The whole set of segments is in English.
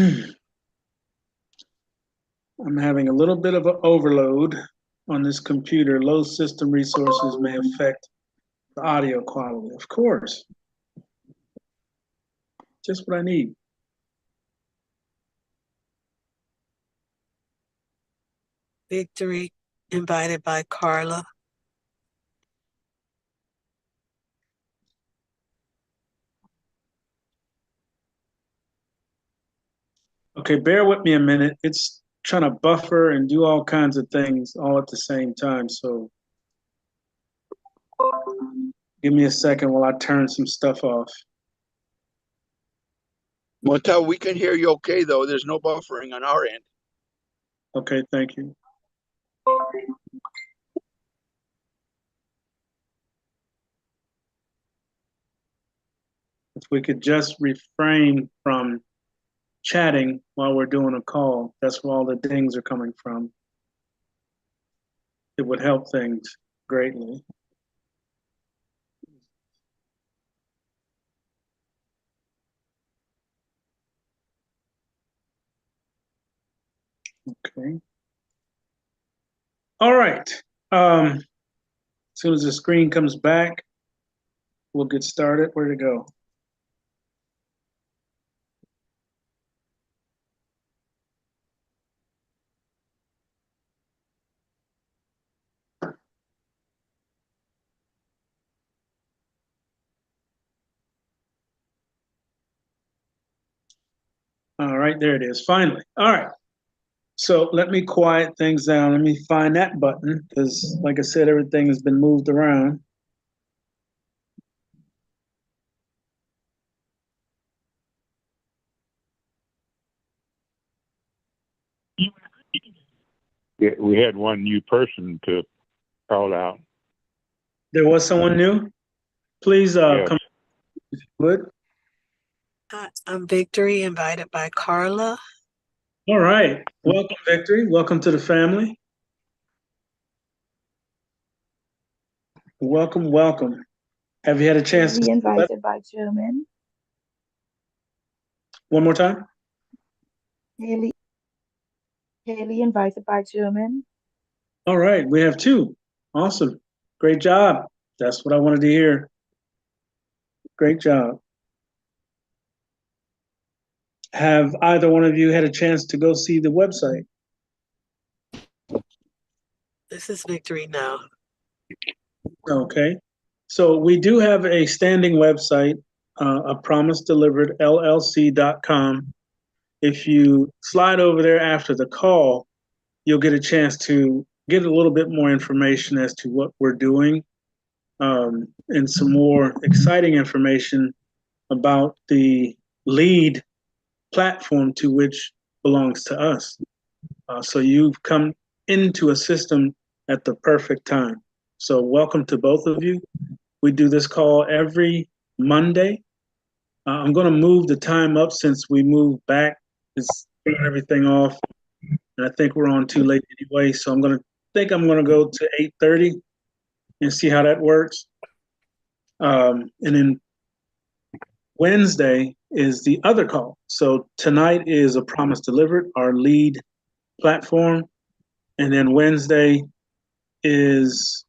I'm having a little bit of an overload on this computer. Low system resources may affect the audio quality. Of course, just what I need. Victory, invited by Carla. Okay, bear with me a minute. It's trying to buffer and do all kinds of things all at the same time. So give me a second while I turn some stuff off. Montel, we can hear you okay, though. There's no buffering on our end. Okay, thank you. If we could just refrain from chatting while we're doing a call, that's where all the dings are coming from. It would help things greatly. Okay. All right. As soon as the screen comes back, we'll get started. Where to go? All right, there it is, finally. All right. So let me quiet things down. Let me find that button because, like I said, everything has been moved around. Yeah, we had one new person to call out. There was someone new? Please Yes. come if you would. I'm Victory, invited by Carla. All right. Welcome, Victory. Welcome to the family. Welcome, welcome. Have you had a chance to invited by German? One more time? Haley invited by German. All right, we have two. Awesome. Great job. That's what I wanted to hear. Great job. Have either one of you had a chance to go see the website? This is Victory now. Okay. So we do have a standing website, a promise delivered LLC.com. If you slide over there after the call, you'll get a chance to get a little bit more information as to what we're doing, and some more exciting information about the lead platform to which belongs to us. So you've come into a system at the perfect time. So welcome to both of you. We do this call every Monday. I'm going to move the time up since we moved back. It's throwing everything off, and I think we're on too late anyway. So I'm going to go to 8:30 and see how that works. And then Wednesday is the other call. So tonight is A Promise Delivered, our lead platform. And then Wednesday is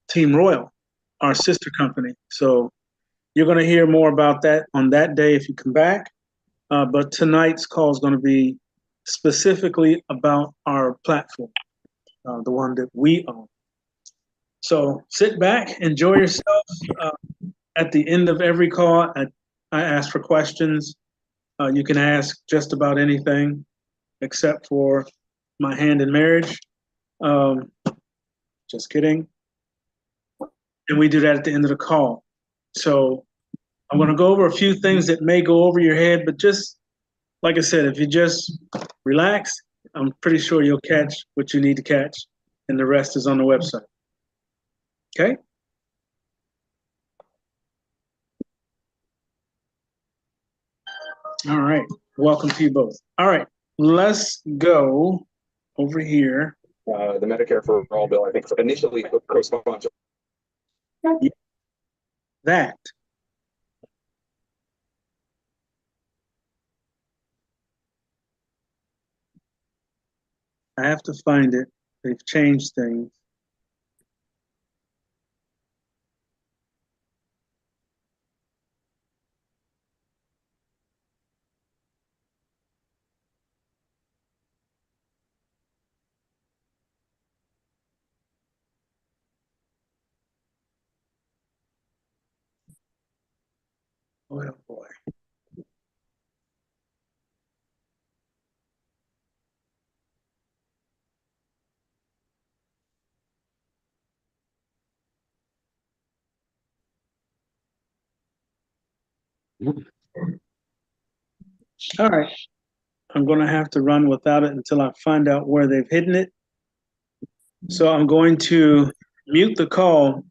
Team Royal, our sister company. So you're going to hear more about that on that day if you come back. But tonight's call is going to be specifically about our platform, the one that we own. So sit back, enjoy yourself. At the end of every call, I ask for questions. You can ask just about anything except for my hand in marriage. Just kidding. And we do that at the end of the call. So I'm going to go over a few things that may go over your head, but just like I said, if you just relax, I'm pretty sure you'll catch what you need to catch, and the rest is on the website. Okay? All right. Welcome to you both. All right. Let's go over here. The Medicare for All bill, I think, initially corresponds to that. I have to find it. They've changed things. Oh boy. All right. I'm going to have to run without it until I find out where they've hidden it. So I'm going to mute the call.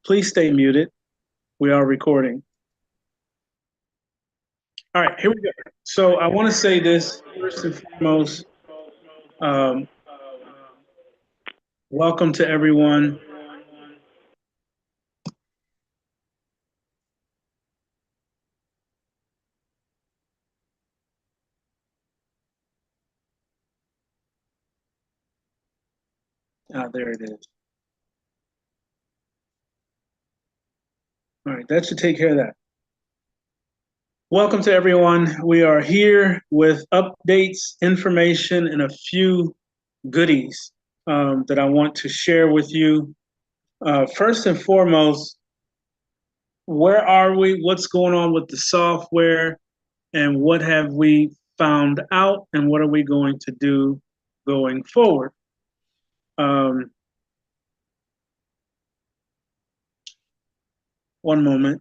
Please stay muted. We are recording. All right, here we go. So I want to say this first and foremost. Um, welcome to everyone. There it is. All right, that should take care of that. Welcome to everyone. We are here with updates, information, and a few goodies that I want to share with you. First and foremost, where are we? What's going on with the software? And what have we found out? And what are we going to do going forward? One moment.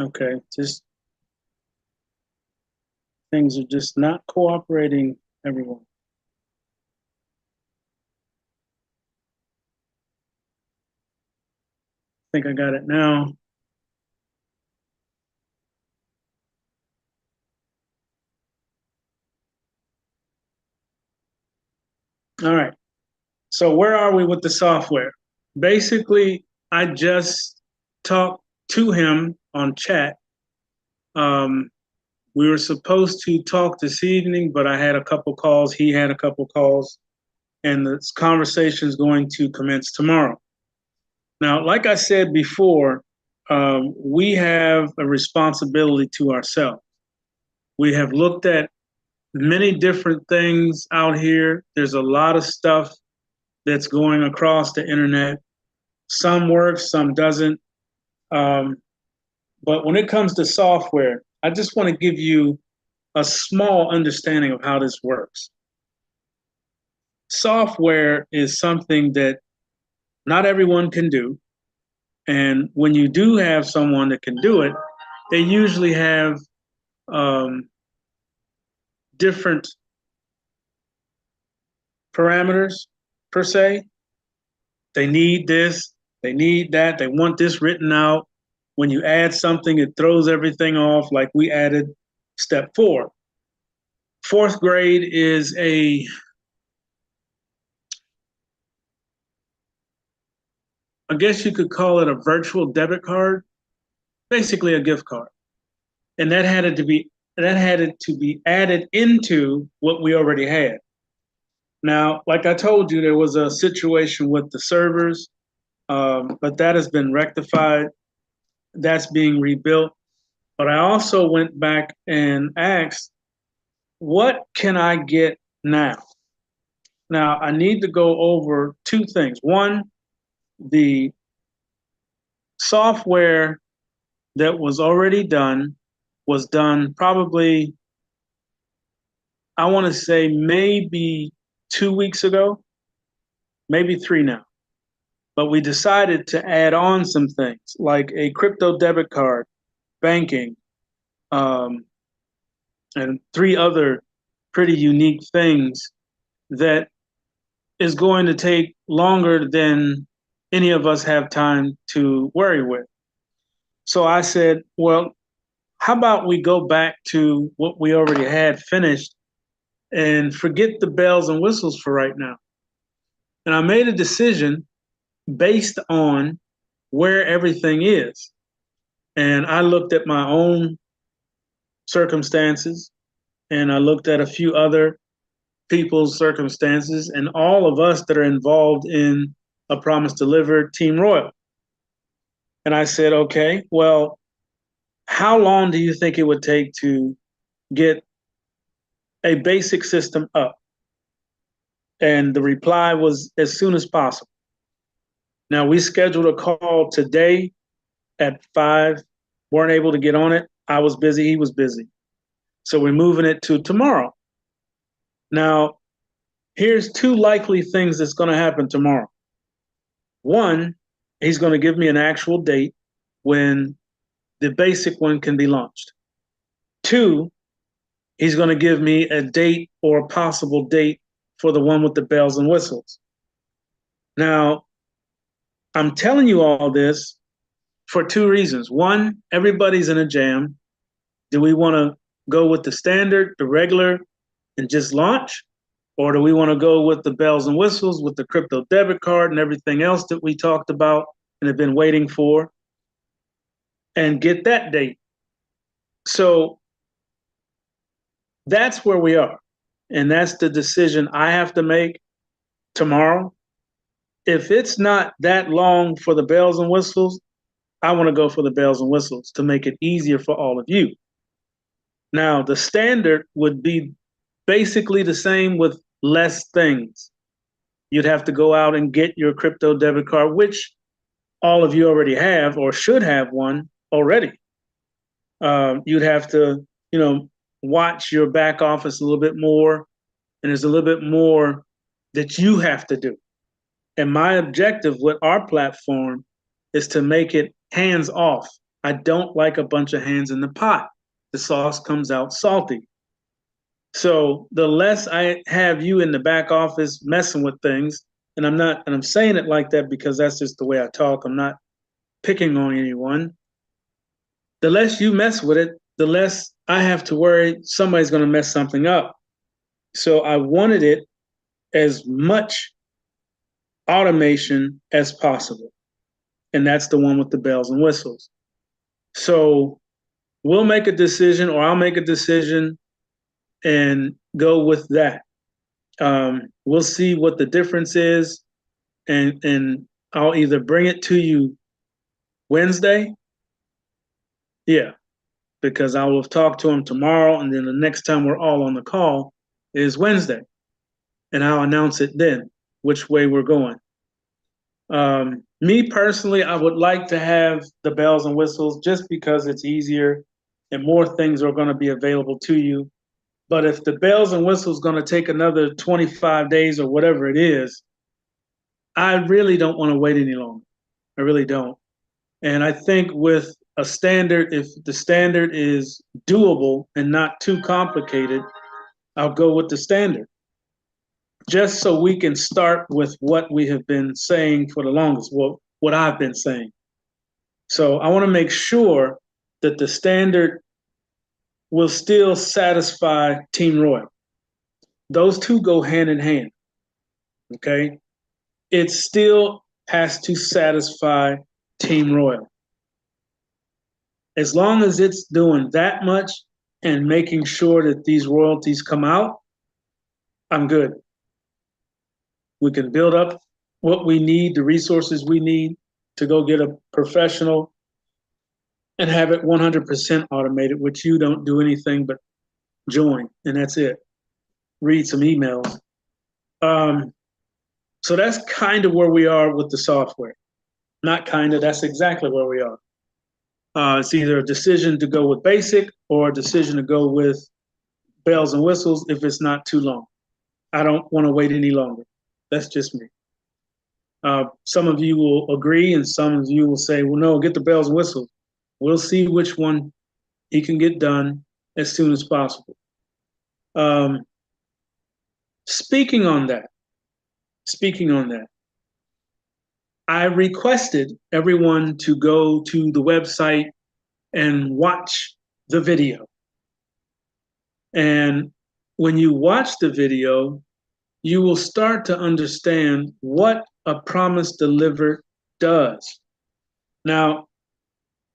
Okay, just things are just not cooperating, everyone. I think I got it now. All right. So where are we with the software? Basically, I just talked to him on chat. We were supposed to talk this evening, but I had a couple calls. He had a couple calls, and this conversation is going to commence tomorrow. Now, like I said before, we have a responsibility to ourselves. We have looked at many different things out here. There's a lot of stuff that's going across the internet. Some works, some doesn't. But when it comes to software, I just want to give you a small understanding of how this works. Software is something that not everyone can do. And when you do have someone that can do it, they usually have different parameters, per se. They need this, they need that, they want this written out. When you add something, it throws everything off, like we added step 4. 4th grade is I guess you could call it a virtual debit card, basically a gift card. And that had to be added into what we already had. Now, like I told you, there was a situation with the servers, but that has been rectified. That's being rebuilt. But I also went back and asked, what can I get now? Now, I need to go over 2 things. One, the software that was already done was done probably, I want to say maybe 2 weeks ago, maybe 3 now. But we decided to add on some things like a crypto debit card, banking, and 3 other pretty unique things that is going to take longer than any of us have time to worry with. So I said, well, how about we go back to what we already had finished and forget the bells and whistles for right now. And I made a decision based on where everything is. And I looked at my own circumstances, and I looked at a few other people's circumstances, and all of us that are involved in a Promise Delivered Team Royal. And I said, okay, well, how long do you think it would take to get a basic system up? And the reply was as soon as possible. Now, we scheduled a call today at 5, weren't able to get on it. I was busy, he was busy. So we're moving it to tomorrow. Now, here's 2 likely things that's going to happen tomorrow. 1, he's going to give me an actual date when the basic one can be launched. 2, he's going to give me a date or a possible date for the one with the bells and whistles. Now, I'm telling you all this for 2 reasons. 1, everybody's in a jam. Do we want to go with the standard, the regular, and just launch? Or do we want to go with the bells and whistles, with the crypto debit card and everything else that we talked about and have been waiting for, and get that date? So that's where we are. And that's the decision I have to make tomorrow. If it's not that long for the bells and whistles, I want to go for the bells and whistles to make it easier for all of you. Now, the standard would be basically the same with less things. You'd have to go out and get your crypto debit card, which all of you already have or should have one already. You'd have to, watch your back office a little bit more, and there's a little bit more that you have to do. And my objective with our platform is to make it hands off. I don't like a bunch of hands in the pot. The sauce comes out salty. So the less I have you in the back office messing with things, and I'm saying it like that because that's just the way I talk. I'm not picking on anyone. The less you mess with it, the less I have to worry somebody's going to mess something up. So I wanted it as much automation as possible. And that's the one with the bells and whistles. So we'll make a decision, or I'll make a decision and go with that. We'll see what the difference is, and I'll either bring it to you Wednesday. Yeah, because I will talk to him tomorrow, and then the next time we're all on the call is Wednesday. And I'll announce it then, which way we're going. Me personally, I would like to have the bells and whistles just because it's easier and more things are going to be available to you. But if the bells and whistles going to take another 25 days or whatever it is, I really don't want to wait any longer. I really don't. And I think with a standard, if the standard is doable and not too complicated, I'll go with the standard. Just so we can start with what we have been saying for the longest, well, what I've been saying. So I want to make sure that the standard will still satisfy Team Royal. Those 2 go hand in hand, okay? It still has to satisfy Team Royal. As long as it's doing that much and making sure that these royalties come out, I'm good. We can build up what we need, the resources we need to go get a professional and have it 100% automated, which you don't do anything but join, and that's it. Read some emails. So that's kind of where we are with the software. Not kind of, that's exactly where we are. It's either a decision to go with basic or a decision to go with bells and whistles if it's not too long. I don't want to wait any longer. That's just me. Some of you will agree, and some of you will say, well, no, get the bells and whistles. We'll see which one he can get done as soon as possible. Speaking on that, I requested everyone to go to the website and watch the video. And when you watch the video, you will start to understand what a promise delivered does. Now,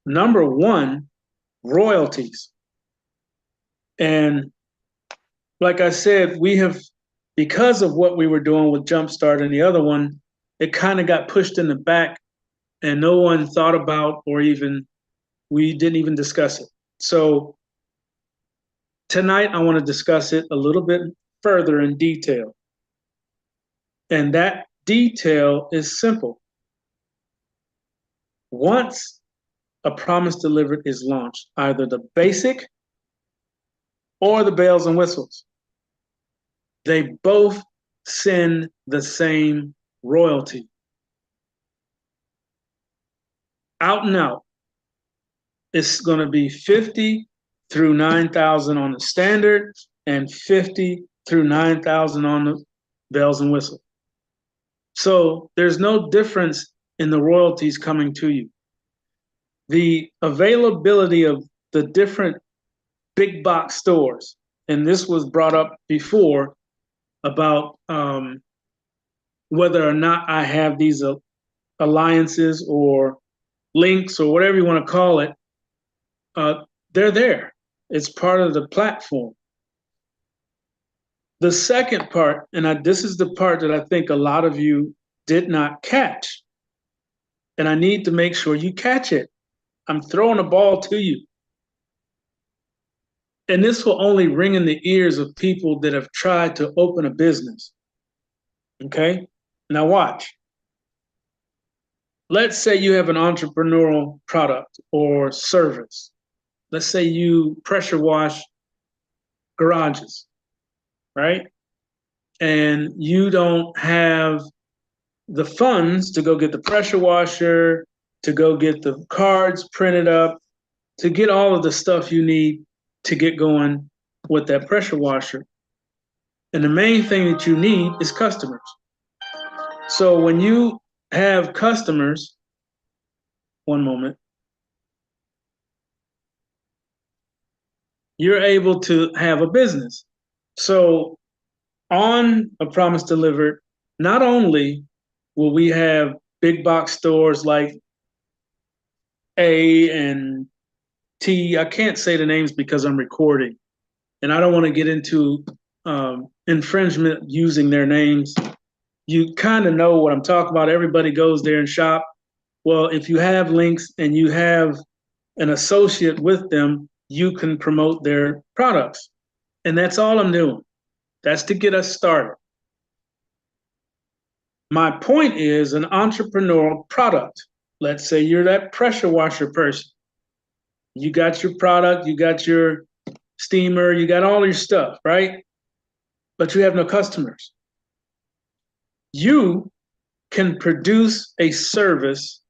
number one, royalties. And like I said, we have, because of what we were doing with Jumpstart and the other one, it kind of got pushed in the back and no one thought about, or even, we didn't even discuss it. So tonight I want to discuss it a little bit further in detail. And that detail is simple. Once a promise delivered is launched, either the basic or the bells and whistles, they both send the same royalty. Out and out, it's going to be 50 through 9,000 on the standard and 50 through 9,000 on the bells and whistles. So there's no difference in the royalties coming to you. The availability of the different big box stores, and this was brought up before about whether or not I have these alliances or links or whatever you want to call it, they're there. It's part of the platform. The second part, and this is the part that I think a lot of you did not catch, and I need to make sure you catch it. I'm throwing a ball to you. And this will only ring in the ears of people that have tried to open a business. Okay? Now watch. Let's say you have an entrepreneurial product or service. Let's say you pressure wash garages, right? And you don't have the funds to go get the pressure washer, to go get the cards printed up, to get all of the stuff you need to get going with that pressure washer. And the main thing that you need is customers. So when you have customers, one moment, you're able to have a business. So on A Promise Delivered, not only will we have big box stores like A and T, I can't say the names because I'm recording, and I don't want to get into infringement using their names. You kind of know what I'm talking about. Everybody goes there and shop. Well, if you have links and you have an associate with them, you can promote their products. And that's all I'm doing. That's to get us started. My point is an entrepreneurial product. Let's say you're that pressure washer person. You got your product, you got your steamer, you got all your stuff, right? But you have no customers. You can produce a service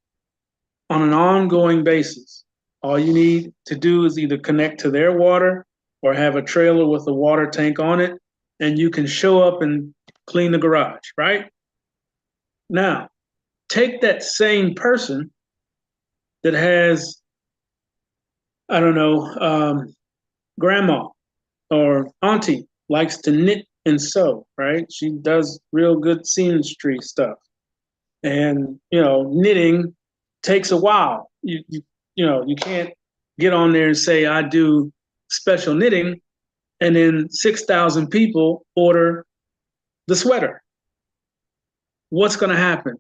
on an ongoing basis. All you need to do is either connect to their water or have a trailer with a water tank on it, and you can show up and clean the garage, right? Now, take that same person that has, I don't know, grandma or auntie likes to knit and sew, right? She does real good seamstress stuff. And, knitting takes a while. You can't get on there and say, I do special knitting, and then 6,000 people order the sweater. What's going to happen?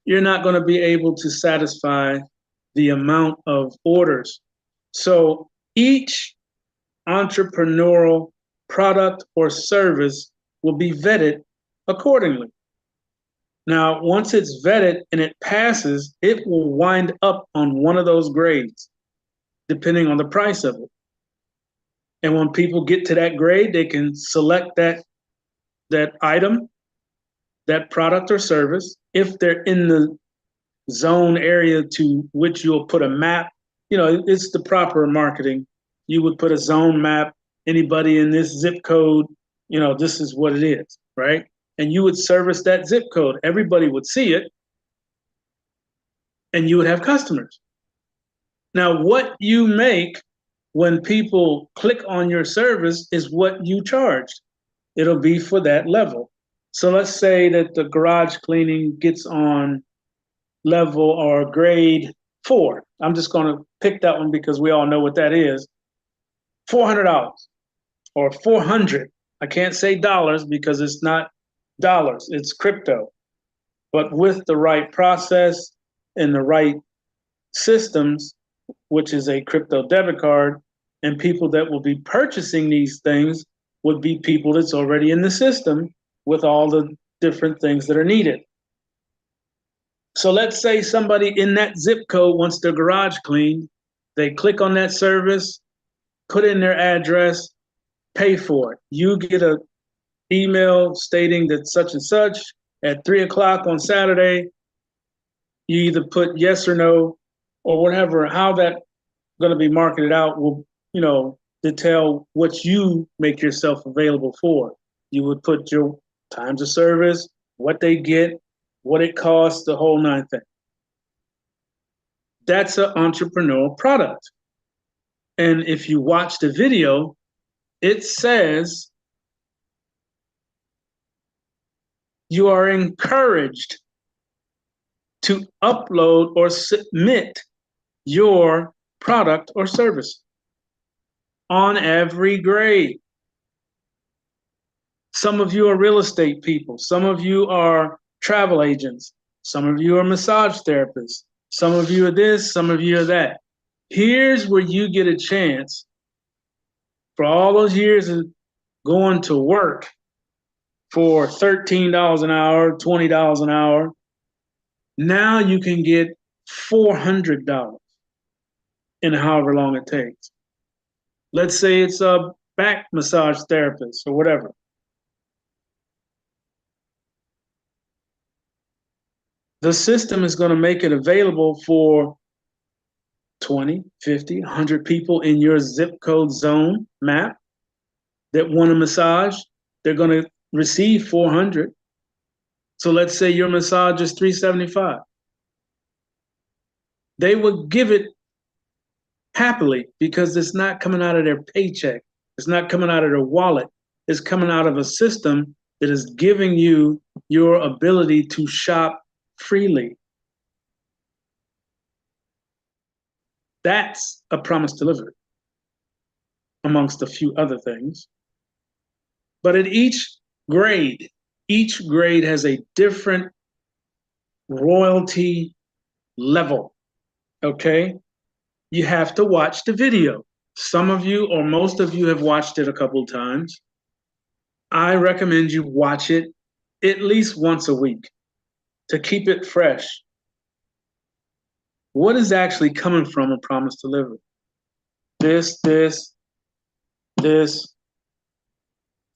You're not going to be able to satisfy the amount of orders. So each entrepreneurial product or service will be vetted accordingly. Now, once it's vetted and it passes, it will wind up on one of those grades. depending on the price of it. And when people get to that grade, they can select that item, that product or service. If they're in the zone area to which you'll put a map, it's the proper marketing. You would put a zone map, anybody in this zip code, this is what it is, right? And you would service that zip code. Everybody would see it, and you would have customers. Now, what you make when people click on your service is what you charged. It'll be for that level. So let's say that the garage cleaning gets on level or grade 4. I'm just going to pick that one because we all know what that is. $400 or 400. I can't say dollars because it's not dollars, it's crypto. But with the right process and the right systems, which is a crypto debit card, and people that will be purchasing these things would be people that's already in the system with all the different things that are needed. So let's say somebody in that zip code wants their garage cleaned. They click on that service, put in their address, pay for it. You get an email stating that such and such at 3:00 on Saturday. You either put yes or no or whatever. How that going to be marketed out will, detail what you make yourself available for. You would put your times of service, what they get, what it costs, the whole 9 thing. That's an entrepreneurial product. And if you watch the video, it says you are encouraged to upload or submit your product or service on every grade. Some of you are real estate people. Some of you are travel agents. Some of you are massage therapists. Some of you are this, some of you are that. Here's where you get a chance for all those years of going to work for $13 an hour, $20 an hour. Now you can get $400 in however long it takes. Let's say it's a back massage therapist or whatever. The system is going to make it available for 20, 50, 100 people in your zip code zone map that want a massage. They're going to receive 400. So let's say your massage is $375. They would give it happily because it's not coming out of their paycheck. It's not coming out of their wallet. It's coming out of a system that is giving you your ability to shop freely. That's a promise delivered, amongst a few other things. But at each grade has a different royalty level, okay? You have to watch the video. Some of you or most of you have watched it a couple of times. I recommend you watch it at least once a week to keep it fresh. What is actually coming from a promise delivered? This.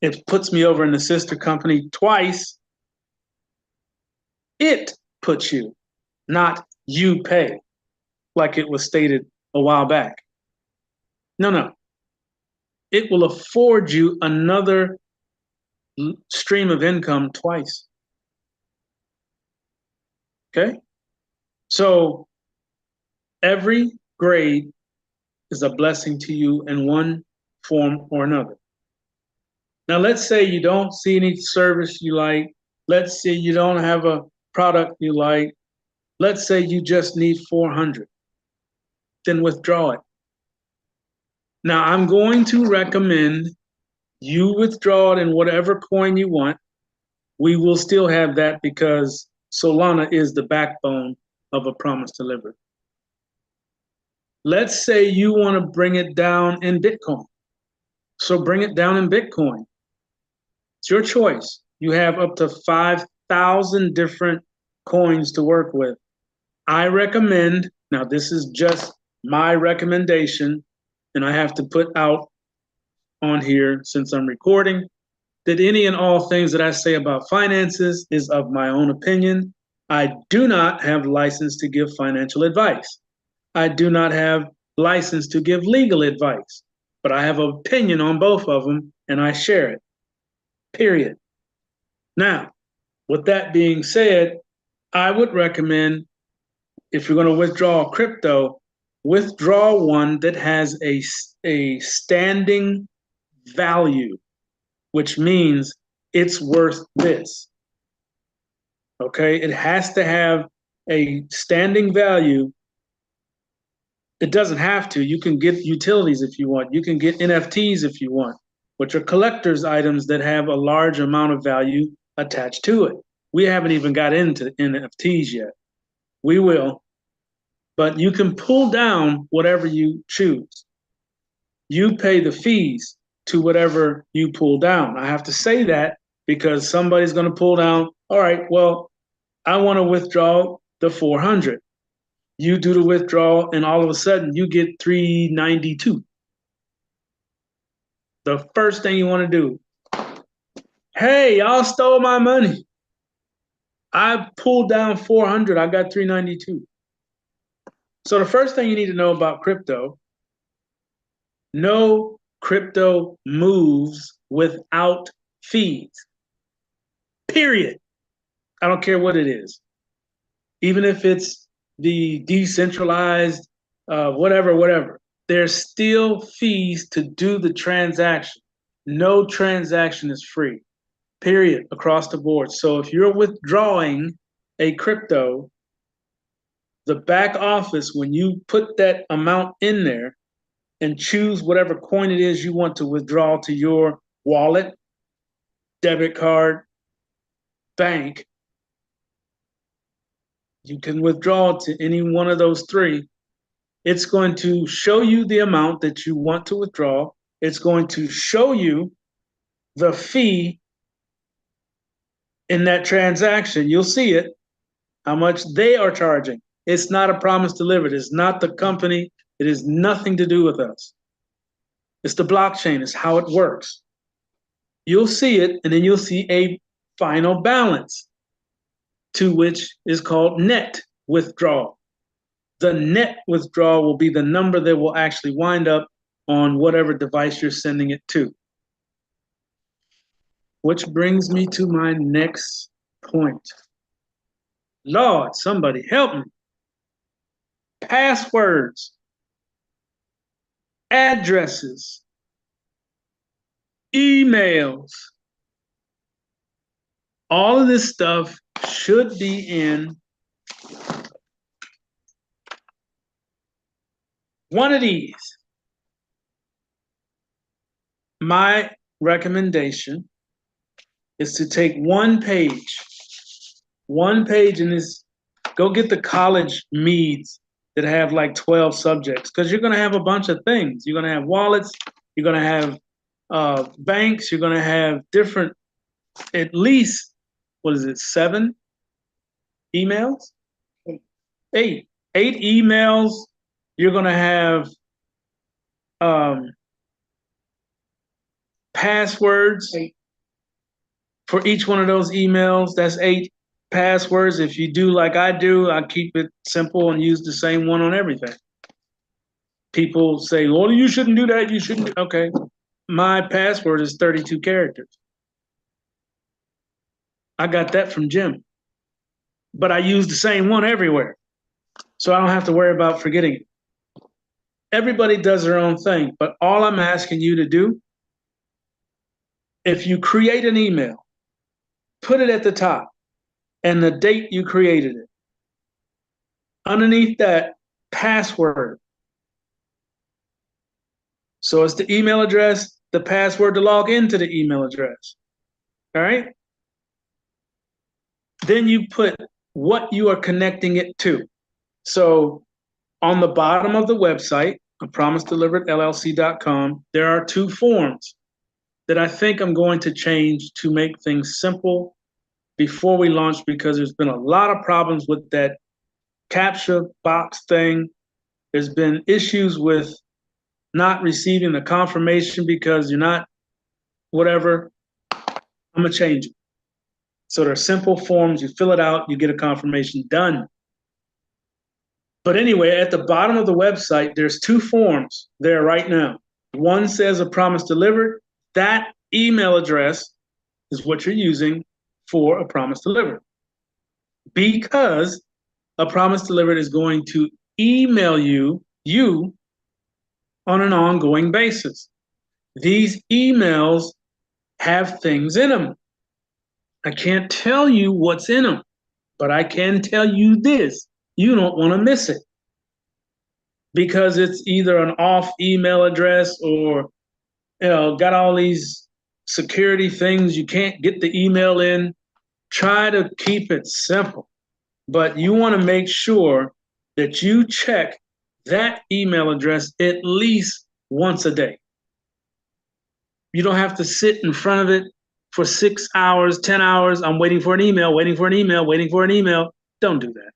It puts me over in the sister company twice. It puts you, not you pay, like it was stated a while back. No. It will afford you another stream of income twice. Okay? So every grade is a blessing to you in one form or another. Now, let's say you don't see any service you like. Let's say you don't have a product you like. Let's say you just need 400. Then withdraw it. Now, I'm going to recommend you withdraw it in whatever coin you want. We will still have that because Solana is the backbone of a promise delivered. Let's say you want to bring it down in Bitcoin. So bring it down in Bitcoin. It's your choice. You have up to 5,000 different coins to work with. I recommend, now this is just my recommendation, and I have to put out on here since I'm recording, that any and all things that I say about finances is of my own opinion. I do not have license to give financial advice. I do not have license to give legal advice, but I have an opinion on both of them and I share it, period. Now, with that being said, I would recommend, if you're going to withdraw crypto, withdraw one that has a standing value, which means it's worth this. Okay, it has to have a standing value. It doesn't have to. You can get utilities if you want. You can get NFTs if you want, which are collector's items that have a large amount of value attached to it. We haven't even got into NFTs yet. We will. But you can pull down whatever you choose. You pay the fees to whatever you pull down. I have to say that because somebody's going to pull down, all right, well, I want to withdraw the 400. You do the withdrawal, and all of a sudden you get 392. The first thing you want to do, hey, y'all stole my money. I pulled down 400. I got 392. So the first thing you need to know about crypto, no crypto moves without fees. Period. I don't care what it is. Even if it's the decentralized, whatever. There's still fees to do the transaction. No transaction is free, period, across the board. So if you're withdrawing a crypto, the back office, when you put that amount in there and choose whatever coin it is you want to withdraw to your wallet, debit card, bank, you can withdraw to any one of those three. It's going to show you the amount that you want to withdraw. It's going to show you the fee in that transaction. You'll see it, how much they are charging. It's not a promise delivered. It's not the company. It has nothing to do with us. It's the blockchain. It's how it works. You'll see it, and then you'll see a final balance, to which is called net withdrawal. The net withdrawal will be the number that will actually wind up on whatever device you're sending it to. Which brings me to my next point. Lord, somebody help me. Passwords, addresses, emails, all of this stuff should be in one of these. My recommendation is to take one page in this, go get the college meads that have like 12 subjects, because you're going to have a bunch of things. You're going to have wallets, you're going to have banks, you're going to have different, at least, 7 emails? 8 emails. You're going to have passwords for each one of those emails. That's 8 passwords. If you do like I do, I keep it simple and use the same one on everything. People say, well, you shouldn't do that. You shouldn't. Okay. My password is 32 characters. I got that from Jim. But I use the same one everywhere. So I don't have to worry about forgetting it. Everybody does their own thing. But all I'm asking you to do, if you create an email, put it at the top and the date you created it. Underneath that, password. So it's the email address, the password to log into the email address. All right? Then you put what you are connecting it to. So on the bottom of the website, promisedeliveredllc.com, there are 2 forms that I think I'm going to change to make things simple before we launch, because there's been a lot of problems with that CAPTCHA box thing. There's been issues with not receiving the confirmation because you're not whatever. I'm gonna change it. So they're simple forms. You fill it out, you get a confirmation, done. But anyway, at the bottom of the website, there's 2 forms there right now. One says a promise delivered. That email address is what you're using for a promise delivered. Because a promise delivered is going to email you on an ongoing basis. These emails have things in them. I can't tell you what's in them, but I can tell you this. You don't want to miss it because it's either an off email address or, got all these security things. You can't get the email in. Try to keep it simple, but you want to make sure that you check that email address at least once a day. You don't have to sit in front of it for 6 hours, 10 hours. I'm waiting for an email, waiting for an email, waiting for an email. Don't do that.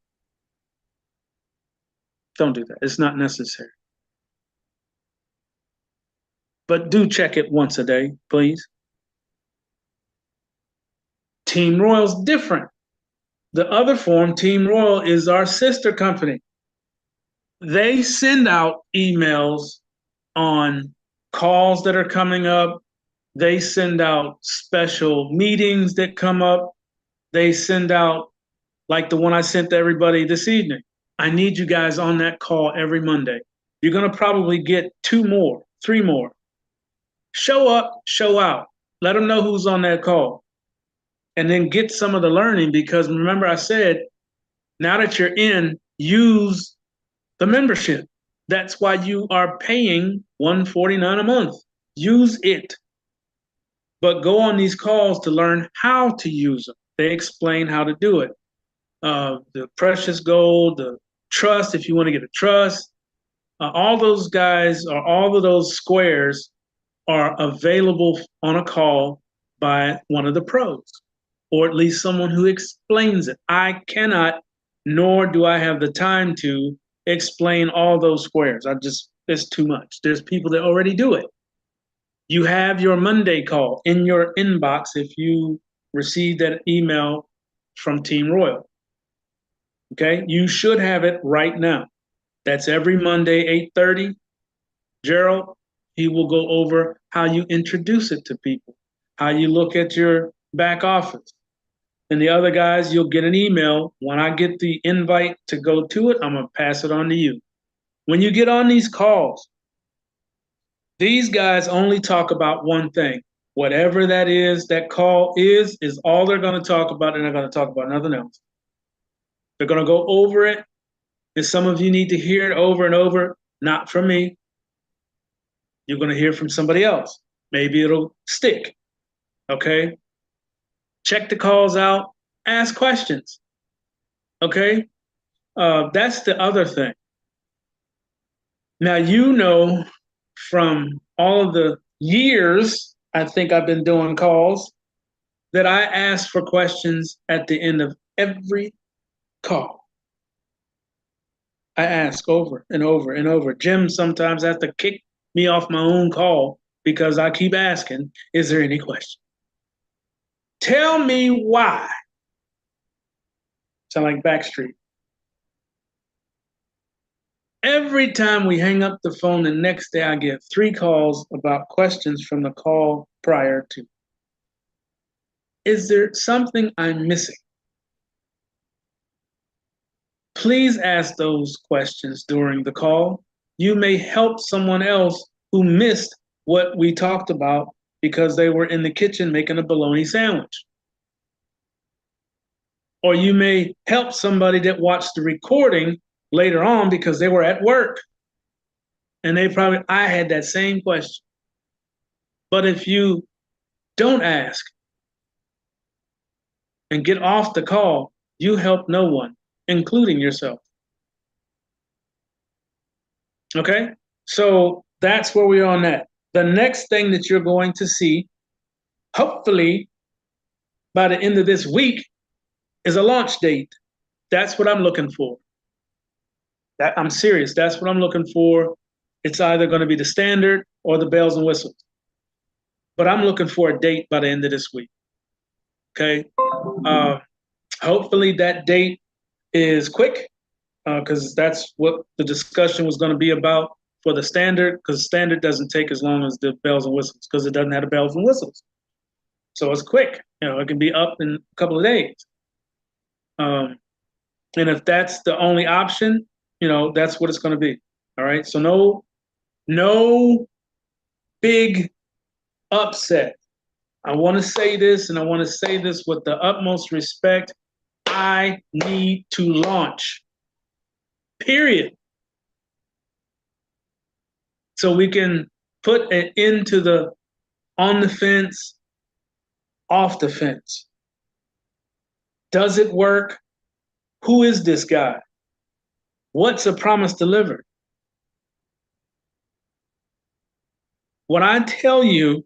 Don't do that. It's not necessary. But do check it once a day, please. Team Royal's different. The other form, Team Royal, is our sister company. They send out emails on calls that are coming up. They send out special meetings that come up. They send out, like the one I sent to everybody this evening. I need you guys on that call every Monday. You're going to probably get 2 more, 3 more. Show up, show out. Let them know who's on that call. And then get some of the learning, because remember I said, now that you're in, use the membership. That's why you are paying $149 a month. Use it. But go on these calls to learn how to use them. They explain how to do it. The precious gold, the trust, if you want to get a trust, all those guys, or all of those squares are available on a call by one of the pros, or at least someone who explains it. I cannot, nor do I have the time to explain all those squares. It's too much. There's people that already do it. You have your Monday call in your inbox if you receive that email from Team Royal. Okay, you should have it right now. That's every Monday, 8:30. Gerald, he will go over how you introduce it to people, how you look at your back office. And the other guys, you'll get an email. When I get the invite to go to it, I'm going to pass it on to you. When you get on these calls, these guys only talk about one thing. Whatever that is, that call is all they're going to talk about, and they're going to talk about nothing else. They're going to go over it, and some of you need to hear it over and over, not from me. You're going to hear from somebody else. Maybe it'll stick, okay? Check the calls out, ask questions, okay? That's the other thing. Now, from all of the years I think I've been doing calls, that I ask for questions at the end of every call. I ask over and over and over. Jim sometimes has to kick me off my own call because I keep asking, is there any question? Tell me why. Sound like Backstreet. Every time we hang up the phone, the next day I get 3 calls about questions from the call prior to. Is there something I'm missing? Please ask those questions during the call. You may help someone else who missed what we talked about because they were in the kitchen making a bologna sandwich. Or you may help somebody that watched the recording later on because they were at work. And I had that same question. But if you don't ask and get off the call, you help no one, including yourself. Okay? So that's where we are on that. The next thing that you're going to see, hopefully by the end of this week, is a launch date. That's what I'm looking for. I'm serious. That's what I'm looking for. It's either going to be the standard or the bells and whistles. But I'm looking for a date by the end of this week. Okay. Hopefully that date is quick, because that's what the discussion was going to be about for the standard, because standard doesn't take as long as the bells and whistles because it doesn't have the bells and whistles. So it's quick. It can be up in a couple of days. And if that's the only option, that's what it's going to be. All right. So no big upset. I want to say this, and I want to say this with the utmost respect. I need to launch. Period. So we can put an end to the on the fence, off the fence. Does it work? Who is this guy? What's a promise delivered? When I tell you,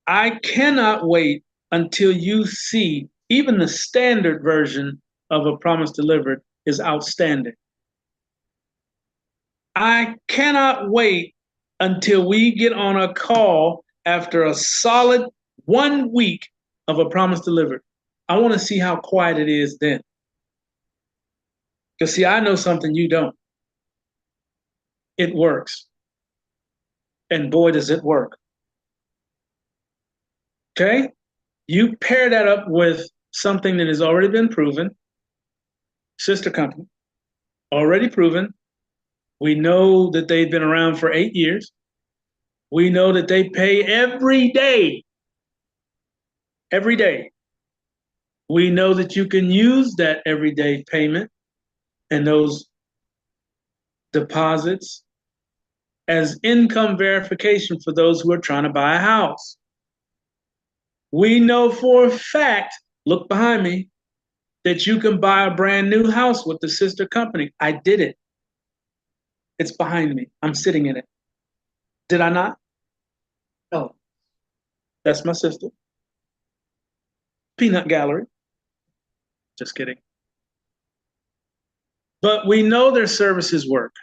I cannot wait until you see even the standard version of a promise delivered is outstanding. I cannot wait until we get on a call after a solid 1 week of a promise delivered. I want to see how quiet it is then. Because see, I know something you don't. It works. And boy, does it work. Okay? You pair that up with something that has already been proven, sister company, already proven. We know that they've been around for 8 years. We know that they pay every day. Every day. We know that you can use that everyday payment and those deposits as income verification for those who are trying to buy a house. We know for a fact, look behind me, that you can buy a brand new house with the sister company. I did it. It's behind me. I'm sitting in it. Did I not? Oh, that's my sister. Peanut Gallery. Just kidding. But we know their services work.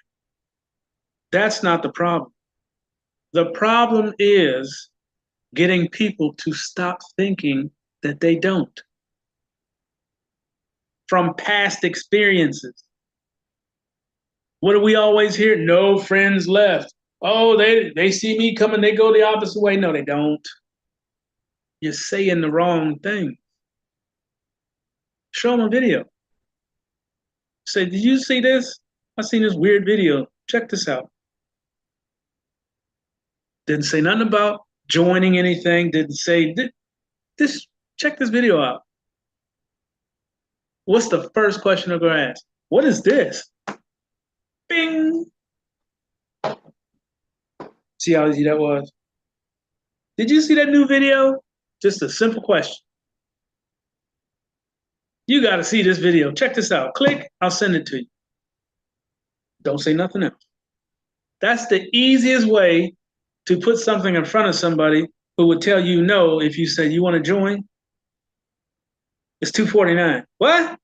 That's not the problem. The problem is getting people to stop thinking that they don't. From past experiences. What do we always hear? No friends left. Oh, they see me coming, they go the opposite way. No, they don't. You're saying the wrong thing. Show them a video. Say, did you see this? I seen this weird video. Check this out. Didn't say nothing about joining anything. Didn't say this. Check this video out. What's the first question they're going to ask? What is this? Bing. See how easy that was? Did you see that new video? Just a simple question. You got to see this video. Check this out. Click. I'll send it to you. Don't say nothing else. That's the easiest way to put something in front of somebody who would tell you no if you said, you want to join? It's $249. What?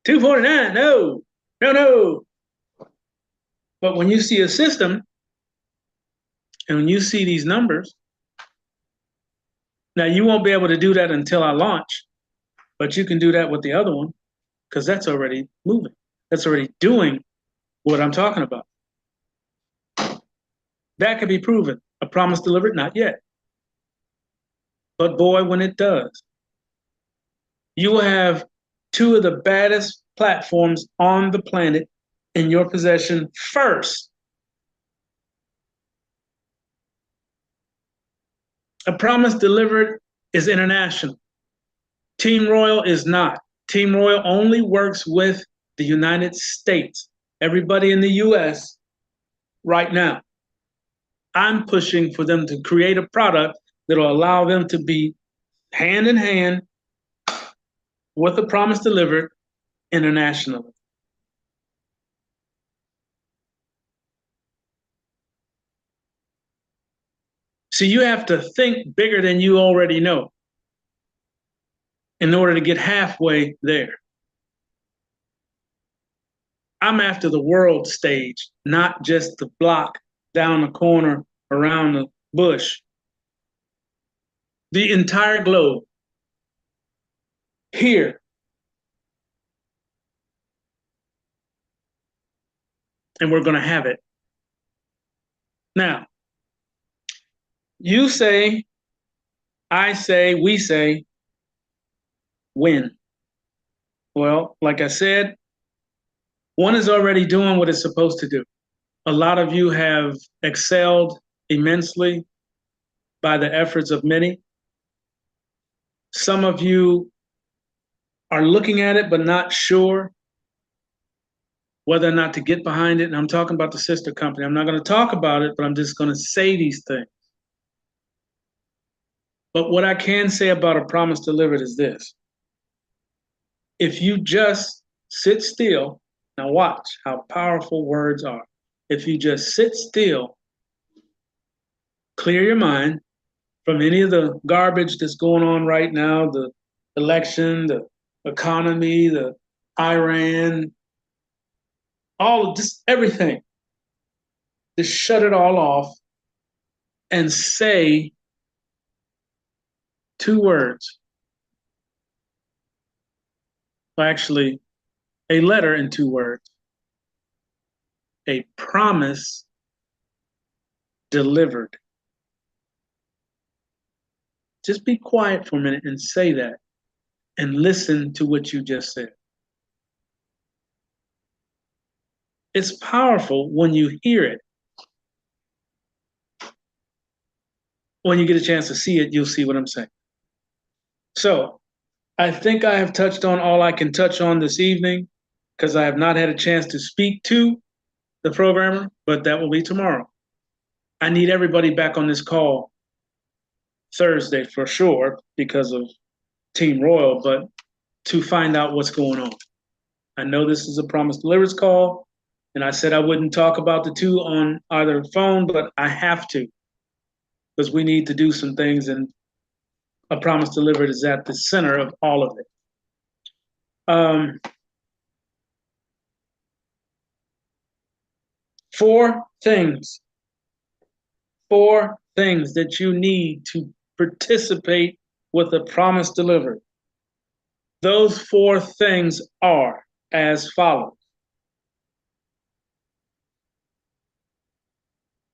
$249? No. No. But when you see a system and when you see these numbers, now you won't be able to do that until I launch, but you can do that with the other one because that's already moving. That's already doing what I'm talking about. That could be proven. A promise delivered? Not yet. But boy, when it does, you will have two of the baddest platforms on the planet in your possession first. A promise delivered is international. Team Royal is not. Team Royal only works with the United States. Everybody in the US right now. I'm pushing for them to create a product that will allow them to be hand in hand with a promise delivered internationally. So you have to think bigger than you already know in order to get halfway there. I'm after the world stage, not just the block down the corner around the bush. The entire globe. Here. And we're going to have it. Now, you say, I say, we say, when? Well, like I said, one is already doing what it's supposed to do. A lot of you have excelled immensely by the efforts of many. Some of you are looking at it, but not sure whether or not to get behind it. And I'm talking about the sister company. I'm not going to talk about it, but I'm just going to say these things. But what I can say about A Promise Delivered is this. If you just sit still, now watch how powerful words are. If you just sit still, clear your mind from any of the garbage that's going on right now, the election, the economy, the Iran, all of just everything. Just shut it all off and say 2 words. Well, actually, a letter in 2 words. A promise delivered. Just be quiet for a minute and say that and listen to what you just said. It's powerful when you hear it. When you get a chance to see it, you'll see what I'm saying. So I think I have touched on all I can touch on this evening because I have not had a chance to speak to the programmer, but that will be tomorrow. I need everybody back on this call Thursday for sure because of Team Royal, but to find out what's going on. I know this is a Promise Delivered call, and I said I wouldn't talk about the 2 on either phone, but I have to because we need to do some things, and A Promise Delivered is at the center of all of it. 4 things. 4 things that you need to participate with A Promise Delivered. Those 4 things are as follows.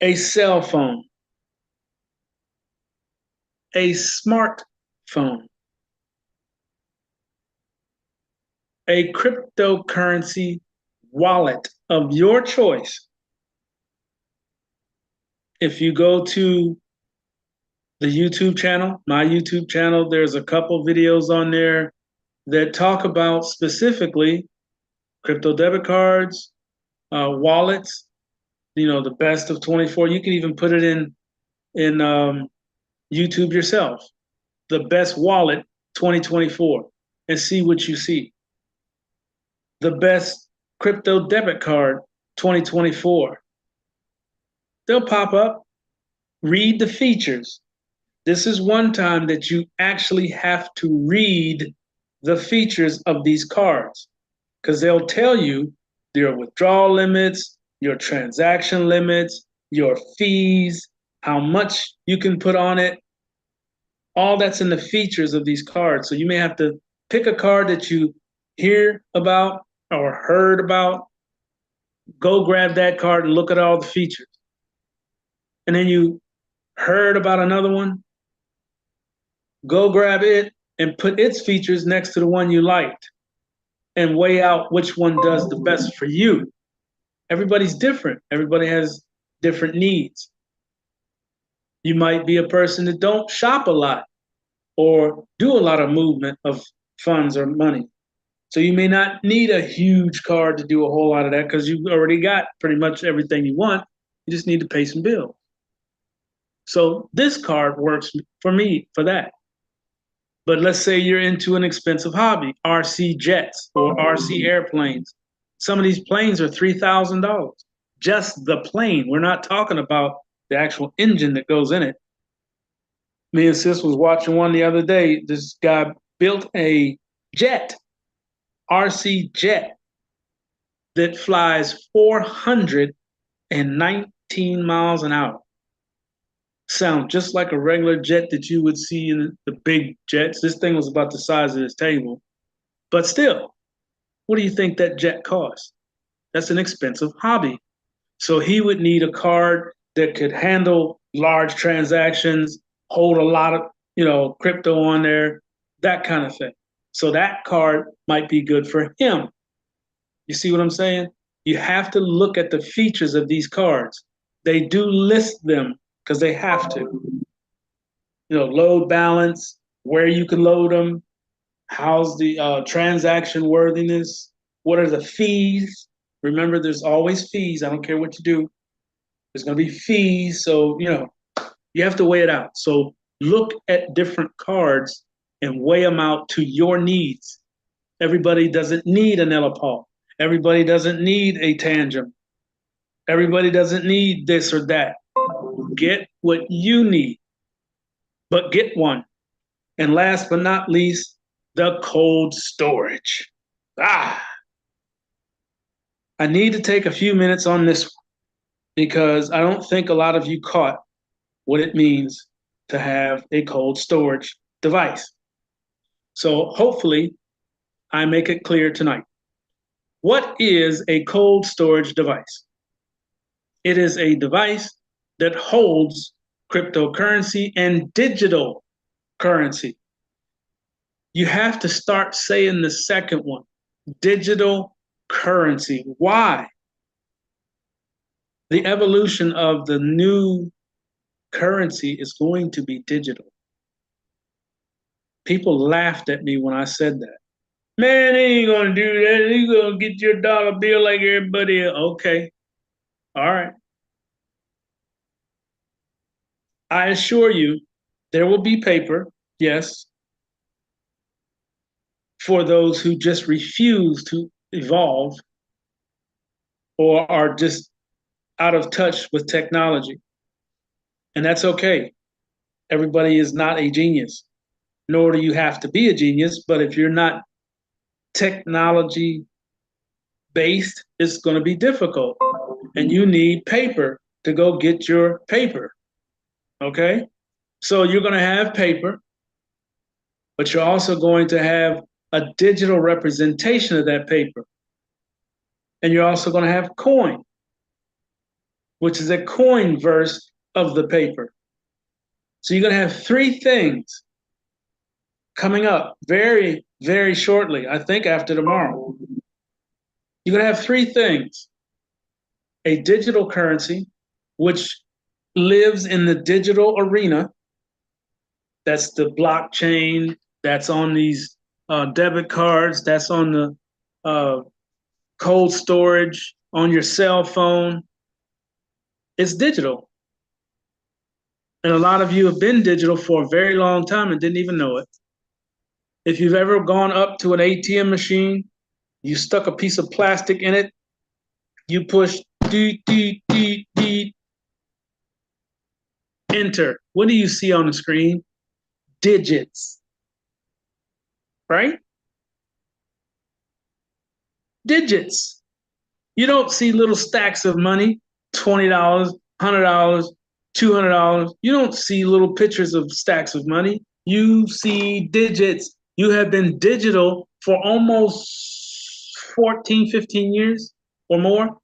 A cell phone. A smartphone. A cryptocurrency wallet of your choice. If you go to the YouTube channel, my YouTube channel, there's a couple videos on there that talk about specifically crypto debit cards, wallets, the best of 24. You can even put it in YouTube yourself, the best wallet 2024, and see what you see. The best crypto debit card 2024. They'll pop up. Read the features. This is one time that you actually have to read the features of these cards because they'll tell you your withdrawal limits, your transaction limits, your fees, how much you can put on it. All that's in the features of these cards. So you may have to pick a card that you hear about or heard about. Go grab that card and look at all the features. And then you heard about another one. Go grab it and put its features next to the one you liked and weigh out which one does the best for you. Everybody's different. Everybody has different needs. You might be a person that don't shop a lot or do a lot of movement of funds or money. So you may not need a huge card to do a whole lot of that because you've already got pretty much everything you want. You just need to pay some bills. So this card works for me for that. But let's say you're into an expensive hobby, RC jets or RC airplanes. Some of these planes are $3,000. Just the plane. We're not talking about the actual engine that goes in it. Me and sis was watching one the other day. This guy built a jet, RC jet, that flies 419 miles an hour. Sound just like a regular jet that you would see in the big jets. This thing was about the size of this table. But still, what do you think that jet costs? That's an expensive hobby. So he would need a card that could handle large transactions, hold a lot of, crypto on there, that kind of thing. So that card might be good for him. You see what I'm saying? You have to look at the features of these cards. They do list them because they have to. Load balance, where you can load them, how's the transaction worthiness, what are the fees? Remember, there's always fees. I don't care what you do. There's going to be fees. So, you have to weigh it out. So look at different cards and weigh them out to your needs. Everybody doesn't need an Ellipal. Everybody doesn't need a Tangent. Everybody doesn't need this or that. Get what you need, but get one. And last but not least, the cold storage. I need to take a few minutes on this one because I don't think a lot of you caught what it means to have a cold storage device. So hopefully I make it clear tonight. What is a cold storage device? It is a device that holds cryptocurrency and digital currency. You have to start saying the second one, digital currency. Why? The evolution of the new currency is going to be digital. People laughed at me when I said that. Man, they ain't gonna do that. They gonna get your dollar bill like everybody else. Okay. All right. I assure you, there will be paper, yes, for those who just refuse to evolve or are just out of touch with technology. And that's okay. Everybody is not a genius, nor do you have to be a genius. But if you're not technology based, it's going to be difficult. And you need paper to go get your paper. Okay? So you're going to have paper, but you're also going to have a digital representation of that paper. And you're also going to have coin, which is a coin verse of the paper. So you're going to have three things coming up very, very shortly, I think after tomorrow. You're going to have three things. A digital currency, which lives in the digital arena. That's the blockchain. That's on these debit cards. That's on the cold storage, on your cell phone. It's digital. And a lot of you have been digital for a very long time and didn't even know it. If you've ever gone up to an ATM machine, you stuck a piece of plastic in it, you push enter. What do you see on the screen? Digits. Right? Digits. You don't see little stacks of money, $20, $100, $200. You don't see little pictures of stacks of money. You see digits. You have been digital for almost 14, 15 years or more.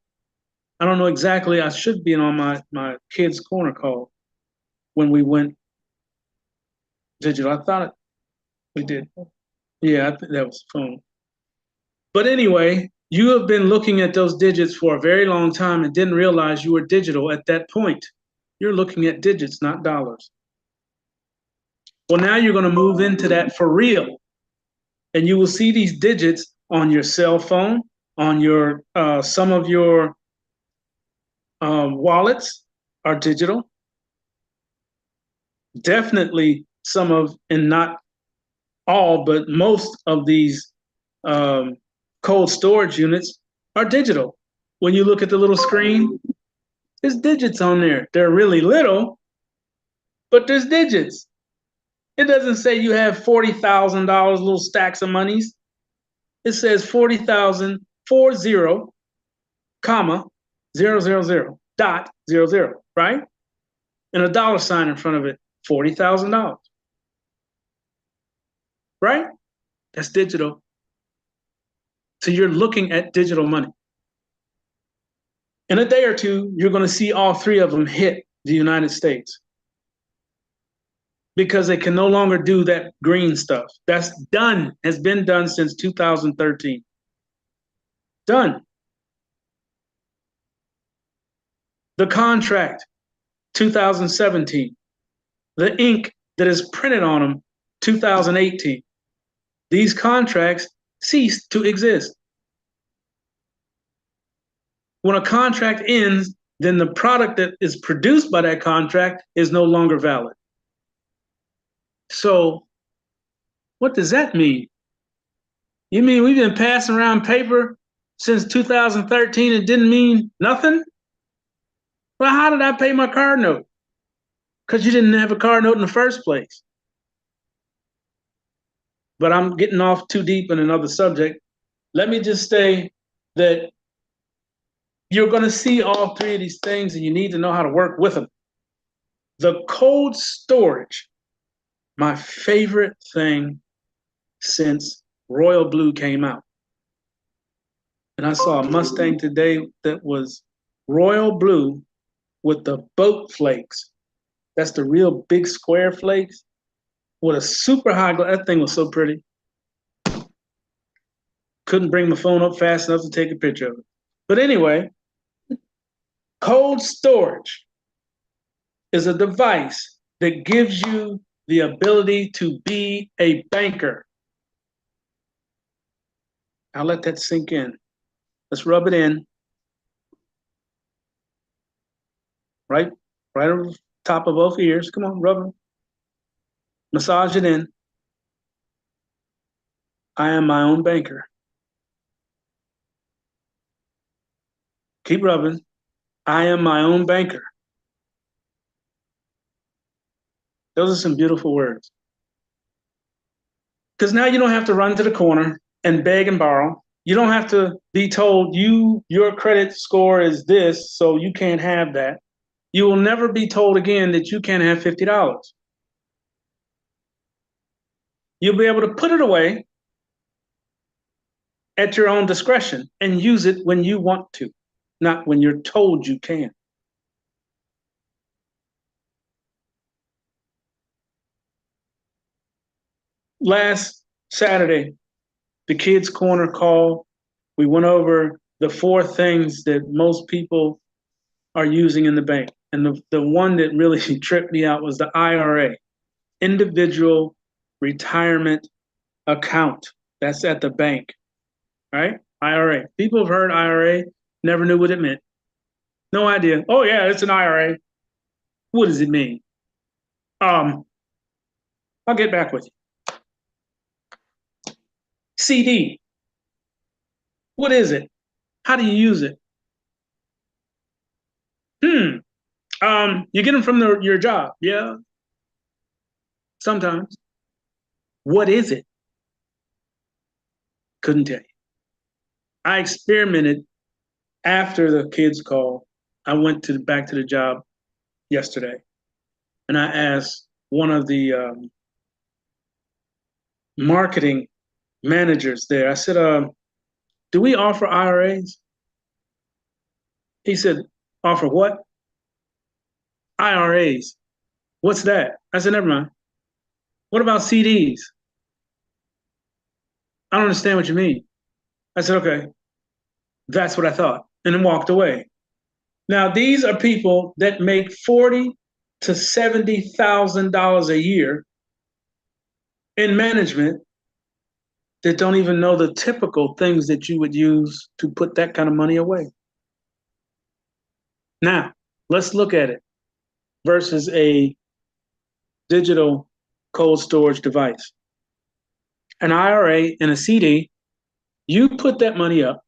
I don't know exactly. I should be on my kids' corner call when we went digital. I thought we did. Yeah, I think that was the phone. But anyway, you have been looking at those digits for a very long time and didn't realize you were digital at that point. You're looking at digits, not dollars. Well, now you're going to move into that for real. And you will see these digits on your cell phone, on your some of your wallets are digital. Definitely some of, and not all, but most of these cold storage units are digital. When you look at the little screen, there's digits on there. They're really little, but there's digits. It doesn't say you have $40,000 little stacks of monies. It says 40,000, 40, comma, 000.00, right? And a dollar sign in front of it, $40,000. Right? That's digital. So you're looking at digital money. In a day or two, you're going to see all three of them hit the United States because they can no longer do that green stuff. That's done, has been done since 2013. Done. The contract, 2017. The ink that is printed on them, 2018. These contracts cease to exist. When a contract ends, then the product that is produced by that contract is no longer valid. So, what does that mean? You mean we've been passing around paper since 2013 and didn't mean nothing? Well, how did I pay my car note? Because you didn't have a car note in the first place. But I'm getting off too deep in another subject. Let me just say that you're going to see all three of these things and you need to know how to work with them. The cold storage, my favorite thing since Royal Blue came out. And I saw a Mustang today that was Royal Blue with the boat flakes. That's the real big square flakes with a super high glass. That thing was so pretty. Couldn't bring my phone up fast enough to take a picture of it. But anyway, cold storage is a device that gives you the ability to be a banker. I'll let that sink in. Let's rub it in. Right over the top of both ears. Come on, rub it. Massage it in. I am my own banker. Keep rubbing. I am my own banker. Those are some beautiful words. Because now you don't have to run to the corner and beg and borrow. You don't have to be told your credit score is this, so you can't have that. You will never be told again that you can't have $50. You'll be able to put it away at your own discretion and use it when you want to, not when you're told you can. Last Saturday, the Kids Corner call, we went over the 4 things that most people are using in the bank. And the one that really tripped me out was the IRA, Individual Retirement Account. That's at the bank, right? IRA. People have heard IRA, never knew what it meant. No idea. Oh yeah, it's an IRA. What does it mean? I'll get back with you. CD. What is it? How do you use it? You get them from your job. Yeah. Sometimes. What is it? Couldn't tell you. I experimented after the kids call. I went back to the job yesterday, and I asked one of the marketing managers there. I said, do we offer IRAs? He said, offer what? IRAs. What's that? I said, never mind. What about CDs? I don't understand what you mean. I said, okay, that's what I thought, and then walked away. Now, these are people that make $40,000 to $70,000 a year in management that don't even know the typical things that you would use to put that kind of money away. Now, let's look at it versus a digital cold storage device. An IRA and a CD, you put that money up,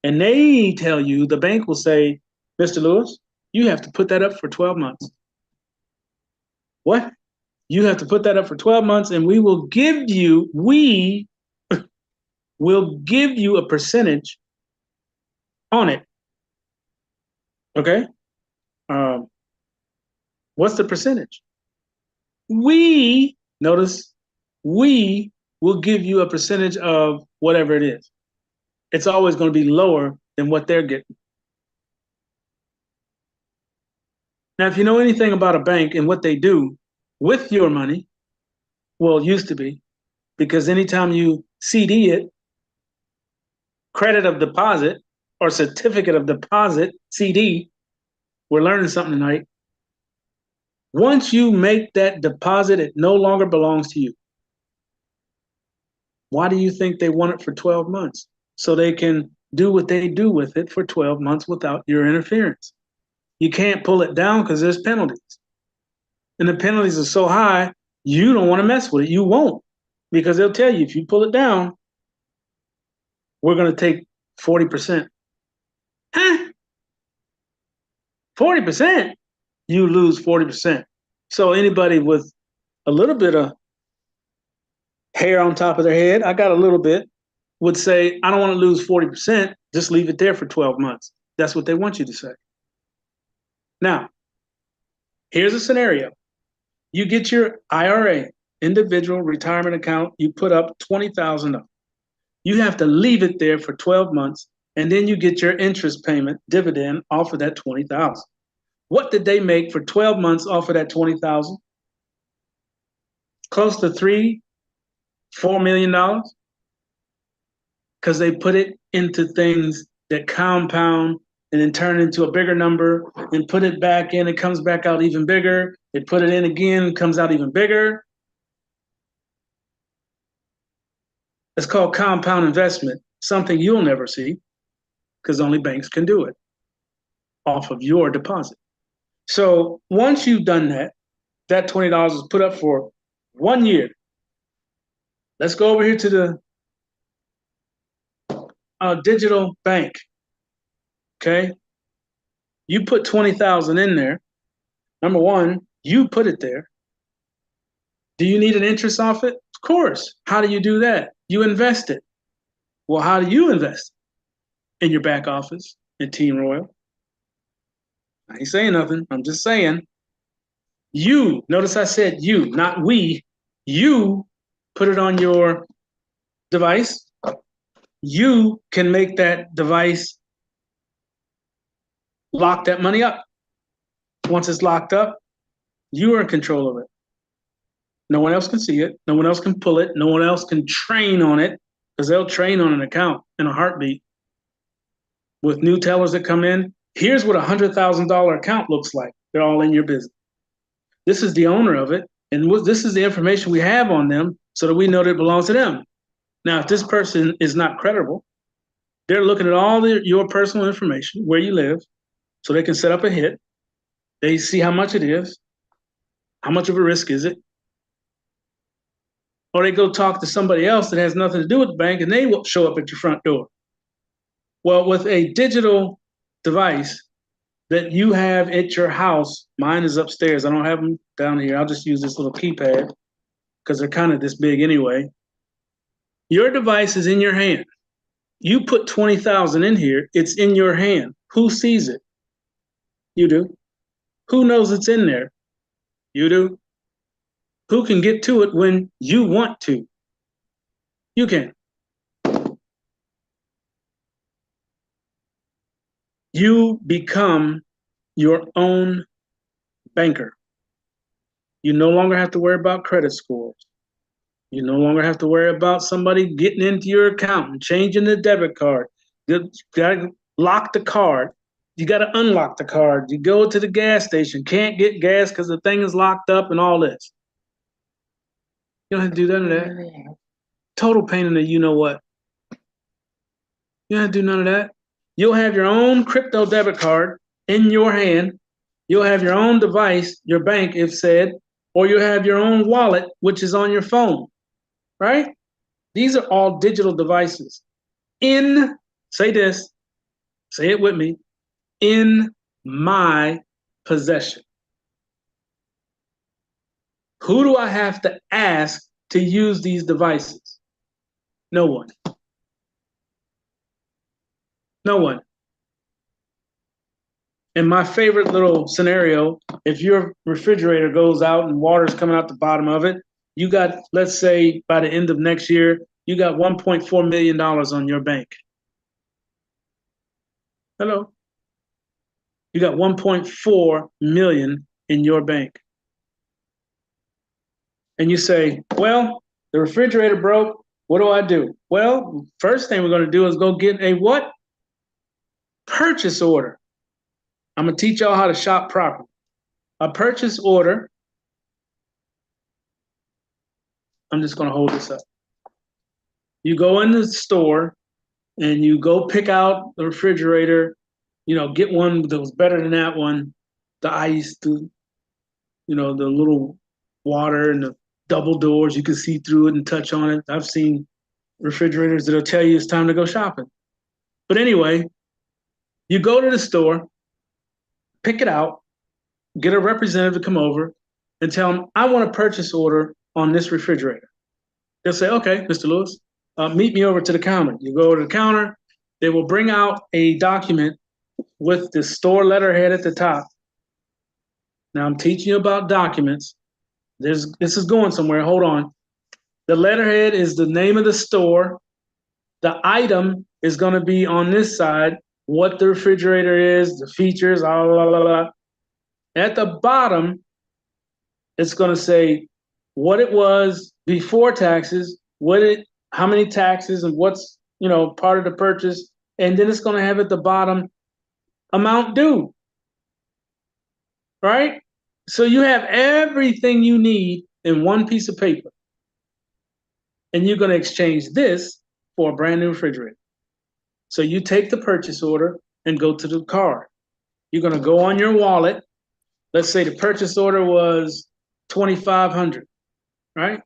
and they tell you, the bank will say, Mr. Lewis, you have to put that up for 12 months. What? You have to put that up for 12 months, and we will give you a percentage on it. Okay? What's the percentage? Notice, we will give you a percentage of whatever it is. It's always going to be lower than what they're getting. Now, if you know anything about a bank and what they do with your money, well, it used to be, because anytime you CD it, credit of deposit or certificate of deposit, CD, we're learning something tonight. Once you make that deposit, it no longer belongs to you. Why do you think they want it for 12 months? So they can do what they do with it for 12 months without your interference. You can't pull it down because there's penalties. And the penalties are so high, you don't want to mess with it. You won't, because they'll tell you, if you pull it down, we're going to take 40%. Huh? 40%? You lose 40%. So anybody with a little bit of hair on top of their head, I got a little bit, would say, I don't want to lose 40%, just leave it there for 12 months. That's what they want you to say. Now, here's a scenario. You get your IRA, individual retirement account, you put up $20,000. You have to leave it there for 12 months, and then you get your interest payment, dividend, off of that $20,000. What did they make for 12 months off of that $20,000? Close to $3-4 million, because they put it into things that compound and then turn into a bigger number and put it back in, it comes back out even bigger. They put it in again, comes out even bigger. It's called compound investment, something you'll never see because only banks can do it off of your deposit. So once you've done that, that $20 is put up for 1 year. Let's go over here to the digital bank. Okay. You put 20,000 in there. Number one, you put it there. Do you need an interest off it? Of course. How do you do that? You invest it. Well, how do you invest it? In your back office at Team Royal? I ain't saying nothing. I'm just saying. You, notice I said you, not we. You put it on your device. You can make that device lock that money up. Once it's locked up, you are in control of it. No one else can see it. No one else can pull it. No one else can train on it, because they'll train on an account in a heartbeat. With new tellers that come in, here's what a $100,000 account looks like. They're all in your business. This is the owner of it, and this is the information we have on them so that we know that it belongs to them. Now, if this person is not credible, they're looking at all your personal information, where you live, so they can set up a hit. They see how much it is, how much of a risk is it, or they go talk to somebody else that has nothing to do with the bank, and they will show up at your front door. Well, with a digital device that you have at your house, mine is upstairs. I don't have them down here. I'll just use this little keypad because they're kind of this big anyway. Your device is in your hand. You put 20,000 in here, it's in your hand. Who sees it? You do. Who knows it's in there? You do. Who can get to it when you want to? You can. You become your own banker. You no longer have to worry about credit scores. You no longer have to worry about somebody getting into your account and changing the debit card. You got to lock the card. You got to unlock the card. You go to the gas station, can't get gas because the thing is locked up and all this. You don't have to do none of that. Total pain in the you know what. You don't have to do none of that. You'll have your own crypto debit card in your hand. You'll have your own device, your bank, if said, or you have your own wallet, which is on your phone, right? These are all digital devices. Say this, say it with me, in my possession. Who do I have to ask to use these devices? No one. No one. And my favorite little scenario, if your refrigerator goes out and water's coming out the bottom of it, you got, let's say by the end of next year, you got $1.4 million on your bank. Hello. You got 1.4 million in your bank. And you say, well, the refrigerator broke. What do I do? Well, first thing we're going to do is go get a what? Purchase order. I'm going to teach y'all how to shop properly. A purchase order. I'm just going to hold this up. You go in the store and you go pick out the refrigerator, get one that was better than that one, the ice, the little water and the double doors, you can see through it and touch on it. I've seen refrigerators that'll tell you it's time to go shopping. But anyway, you go to the store, pick it out, get a representative to come over and tell them, I want a purchase order on this refrigerator. They'll say, okay, Mr. Lewis, meet me over to the counter. You go over to the counter, they will bring out a document with the store letterhead at the top. Now I'm teaching you about documents. This is going somewhere. Hold on. The letterhead is the name of the store. The item is going to be on this side, what the refrigerator is, the features, blah, blah, blah, blah. At the bottom, it's going to say what it was before taxes, how many taxes, and what's part of the purchase, and then it's going to have at the bottom amount due. Right? So you have everything you need in one piece of paper. And you're going to exchange this for a brand new refrigerator. So you take the purchase order and go to the card. You're going to go on your wallet. Let's say the purchase order was $2,500, right?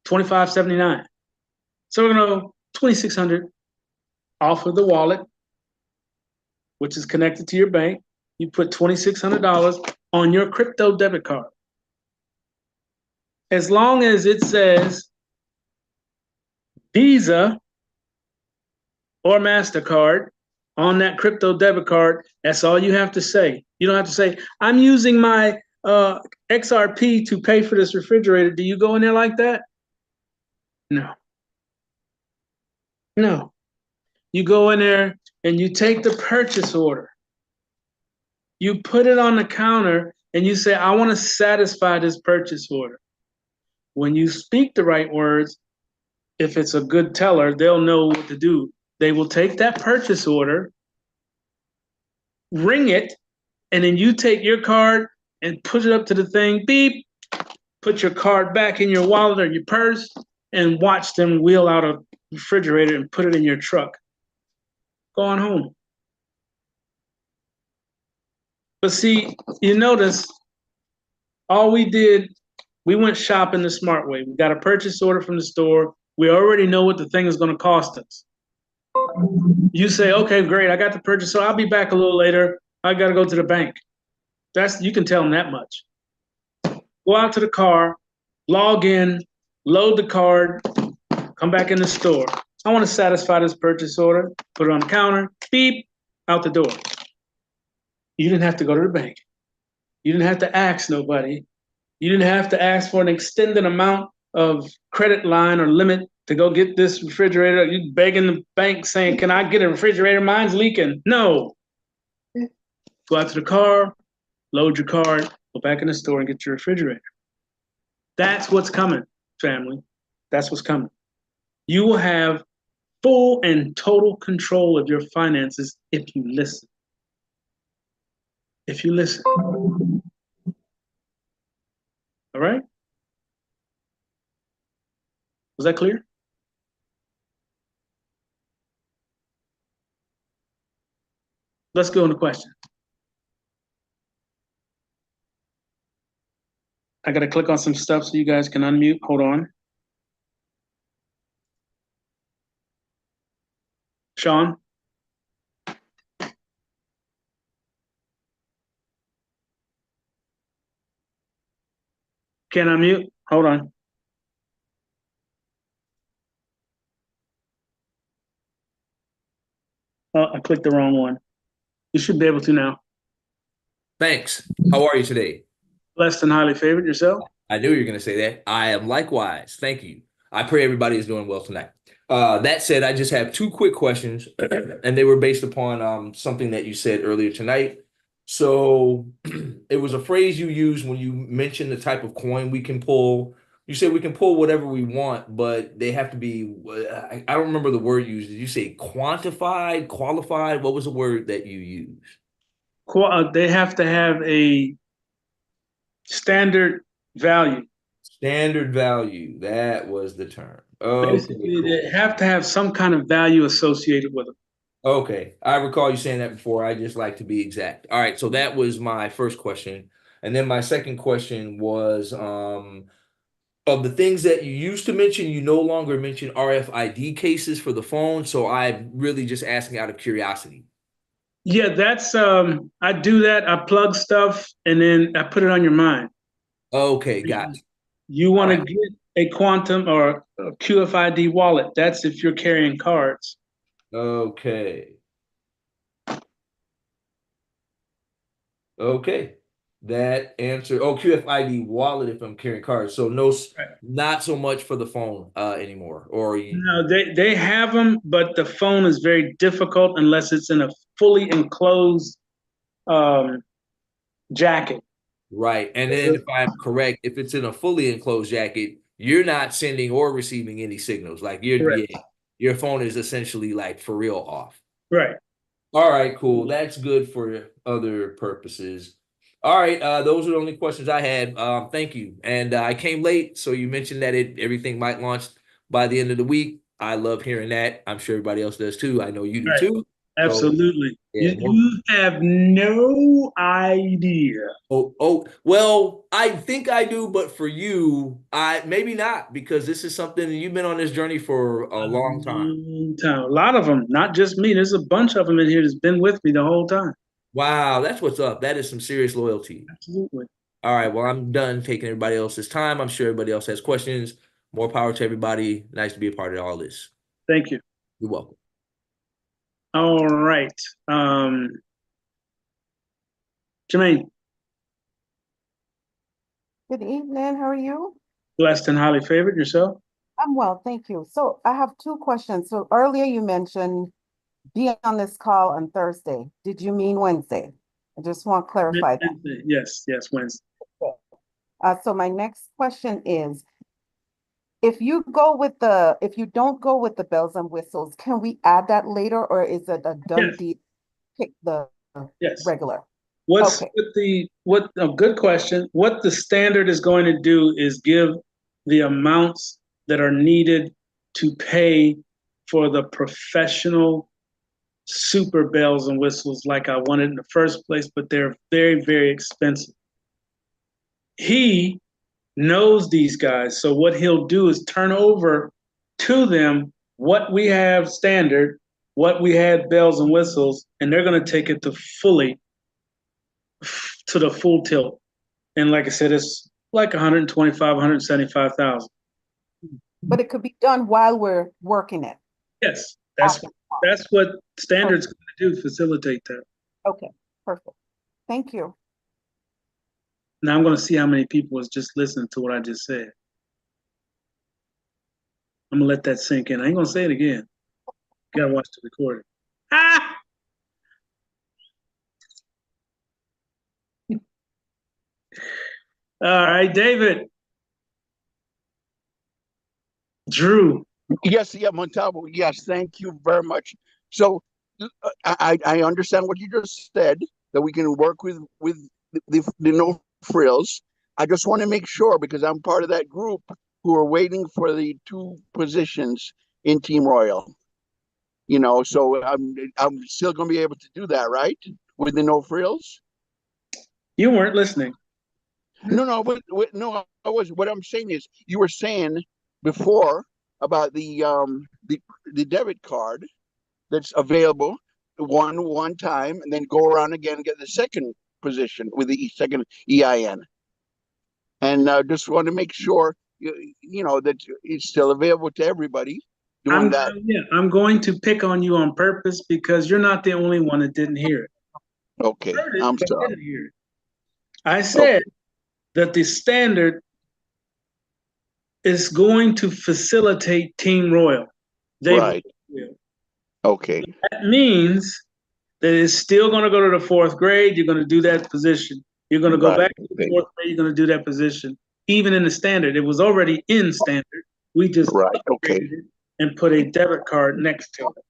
$2,579. So we're going to go $2,600 off of the wallet, which is connected to your bank. You put $2,600 on your crypto debit card. As long as it says Visa or MasterCard on that crypto debit card, that's all you have to say. You don't have to say, I'm using my XRP to pay for this refrigerator. Do you go in there like that? No. No. You go in there and you take the purchase order. You put it on the counter and you say, I want to satisfy this purchase order. When you speak the right words, if it's a good teller, they'll know what to do. They will take that purchase order, ring it, and then you take your card and put it up to the thing, beep, put your card back in your wallet or your purse, and watch them wheel out a refrigerator and put it in your truck. Go on home. But see, you notice all we did, we went shopping the smart way. We got a purchase order from the store. We already know what the thing is going to cost us. You say, okay, great, I got the purchase order. I'll be back a little later. I got to go to the bank. You can tell them that much. Go out to the car, log in, load the card, come back in the store. I want to satisfy this purchase order. Put it on the counter, beep, out the door. You didn't have to go to the bank. You didn't have to ask nobody. You didn't have to ask for an extended amount of credit line or limit to go get this refrigerator. You begging the bank saying, can I get a refrigerator? Mine's leaking. No. Go out to the car, load your card, go back in the store and get your refrigerator. That's what's coming, family. That's what's coming. You will have full and total control of your finances if you listen. If you listen. All right? Was that clear? Let's go into question. I got to click on some stuff so you guys can unmute. Hold on. Sean? Can I unmute? Hold on. Oh, I clicked the wrong one. You should be able to now. Thanks. How are you today? Blessed and highly favored yourself. I knew you were going to say that. I am likewise. Thank you. I pray everybody is doing well tonight. That said, I just have two quick questions, and they were based upon something that you said earlier tonight. So it was a phrase you used when you mentioned the type of coin we can pull. You said we can pull whatever we want, but they have to be, I don't remember the word used. Did you say quantified, qualified? What was the word that you used? They have to have a standard value. Standard value. That was the term. Okay, Basically, cool. they have to have some kind of value associated with them. Okay. I recall you saying that before. I just like to be exact. All right. So that was my first question. And then my second question was of the things that you used to mention, you no longer mention RFID cases for the phone. So I'm really just asking out of curiosity. Yeah, that's I do that. I plug stuff and then I put it on your mind. Okay, got you. You want to All right. get a quantum or a QFID wallet. That's if you're carrying cards. Okay. Okay. That answer. Oh, QFID wallet if I'm carrying cards. So no, Right. not so much for the phone anymore. Or you, No, they have them, but the phone is very difficult unless it's in a fully enclosed jacket. right. And then if I'm correct, if it's in a fully enclosed jacket, you're not sending or receiving any signals. Like Correct. your phone is essentially like for real off. Right. All right, cool. That's good for other purposes. All right, those are the only questions I had. Thank you. And I came late, so you mentioned that everything might launch by the end of the week. I love hearing that. I'm sure everybody else does too. I know you do Right. too. So, Absolutely. yeah, You have no idea. well, I think I do, but for you, I maybe not because this is something you've been on this journey for a long time. A lot of them, not just me. There's a bunch of them in here that's been with me the whole time. Wow, that's what's up. That is some serious loyalty. Absolutely. All right, well, I'm done taking everybody else's time. I'm sure everybody else has questions. More power to everybody. Nice to be a part of all this. Thank you. You're welcome. All right. Jermaine, Good evening. How are you? blessed and highly favored yourself. I'm well, thank you. So I have two questions. So earlier you mentioned being on this call on Thursday. Did you mean Wednesday? I just want to clarify that. Wednesday. Yes, Wednesday. So my next question is, if you don't go with the bells and whistles, can we add that later, or is it a done Yes. deal? Pick the Yes. regular. What's Okay. what a good question. What the standard is going to do is give the amounts that are needed to pay for the professional super bells and whistles like I wanted in the first place, but they're very, very expensive. He knows these guys, so what he'll do is turn over to them what we have standard, what we had bells and whistles, and they're going to take it to the full tilt. And like I said, it's like 125, 175,000. But it could be done while we're working it. Yes, that's what standard's going to do, facilitate that. Okay, perfect. Thank you. Now I'm going to see how many people was just listening to what I just said. I'm going to let that sink in. I ain't going to say it again. You got to watch the recording. Ah! All right, David. Drew. Yes, yeah, Montalvo. Yes, thank you very much. So I understand what you just said, that we can work with the no frills. I just want to make sure because I'm part of that group who are waiting for the 2 positions in Team Royal. You know, so I'm still going to be able to do that, right? With the no frills. You weren't listening. No, no. What I'm saying is, you were saying before about the debit card that's available one time, and then go around again and get the second position with the second EIN. And just want to make sure you know that it's still available to everybody doing that. I'm going to pick on you on purpose because you're not the only one that didn't hear it. Okay, Heard it, I'm but sorry. didn't hear it. I said that the standard is going to facilitate Team Royal. They Right. will. Okay. That means that it's still going to go to the fourth grade. You're going to do that position. You're going to go Right. back to the Okay. fourth grade. You're going to do that position. Even in the standard, it was already in standard. We just Right. Okay. upgraded it and put a debit card next to it.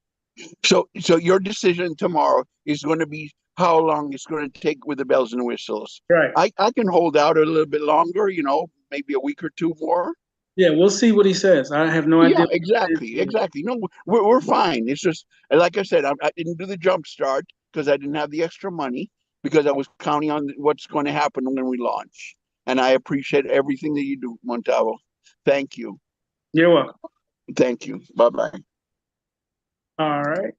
So your decision tomorrow is going to be how long it's going to take with the bells and whistles. Right. I can hold out a little bit longer, maybe a week or two more. Yeah, we'll see what he says. I have no Yeah, idea. exactly. No, we're fine. It's just like I said, I didn't do the jump start because I didn't have the extra money because I was counting on what's going to happen when we launch. And I appreciate everything that you do, Montalvo. Thank you. You're welcome. Thank you. Bye-bye. All right.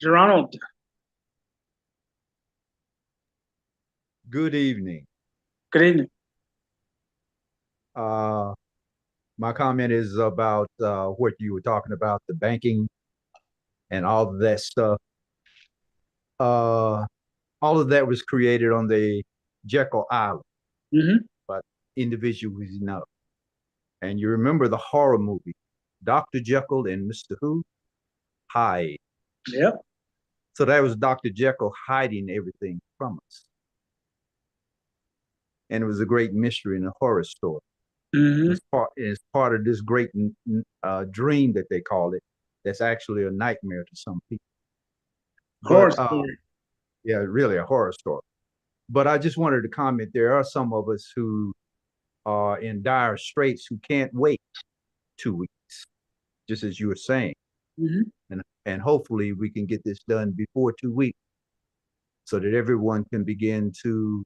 Geronald. Good evening. Good evening. My comment is about what you were talking about, the banking and all of that stuff. All of that was created on the Jekyll Island, Mm-hmm. but individuals know. And you remember the horror movie, Dr. Jekyll and Mr. Who? Hyde. Yep. So that was Dr. Jekyll hiding everything from us. And it was a great mystery and a horror story. Mm-hmm. It's part of this great dream that they call it. That's actually a nightmare to some people. Horror But, story. yeah, really a horror story. But I just wanted to comment, there are some of us who are in dire straits who can't wait 2 weeks, just as you were saying. Mm-hmm. And hopefully we can get this done before 2 weeks so that everyone can begin to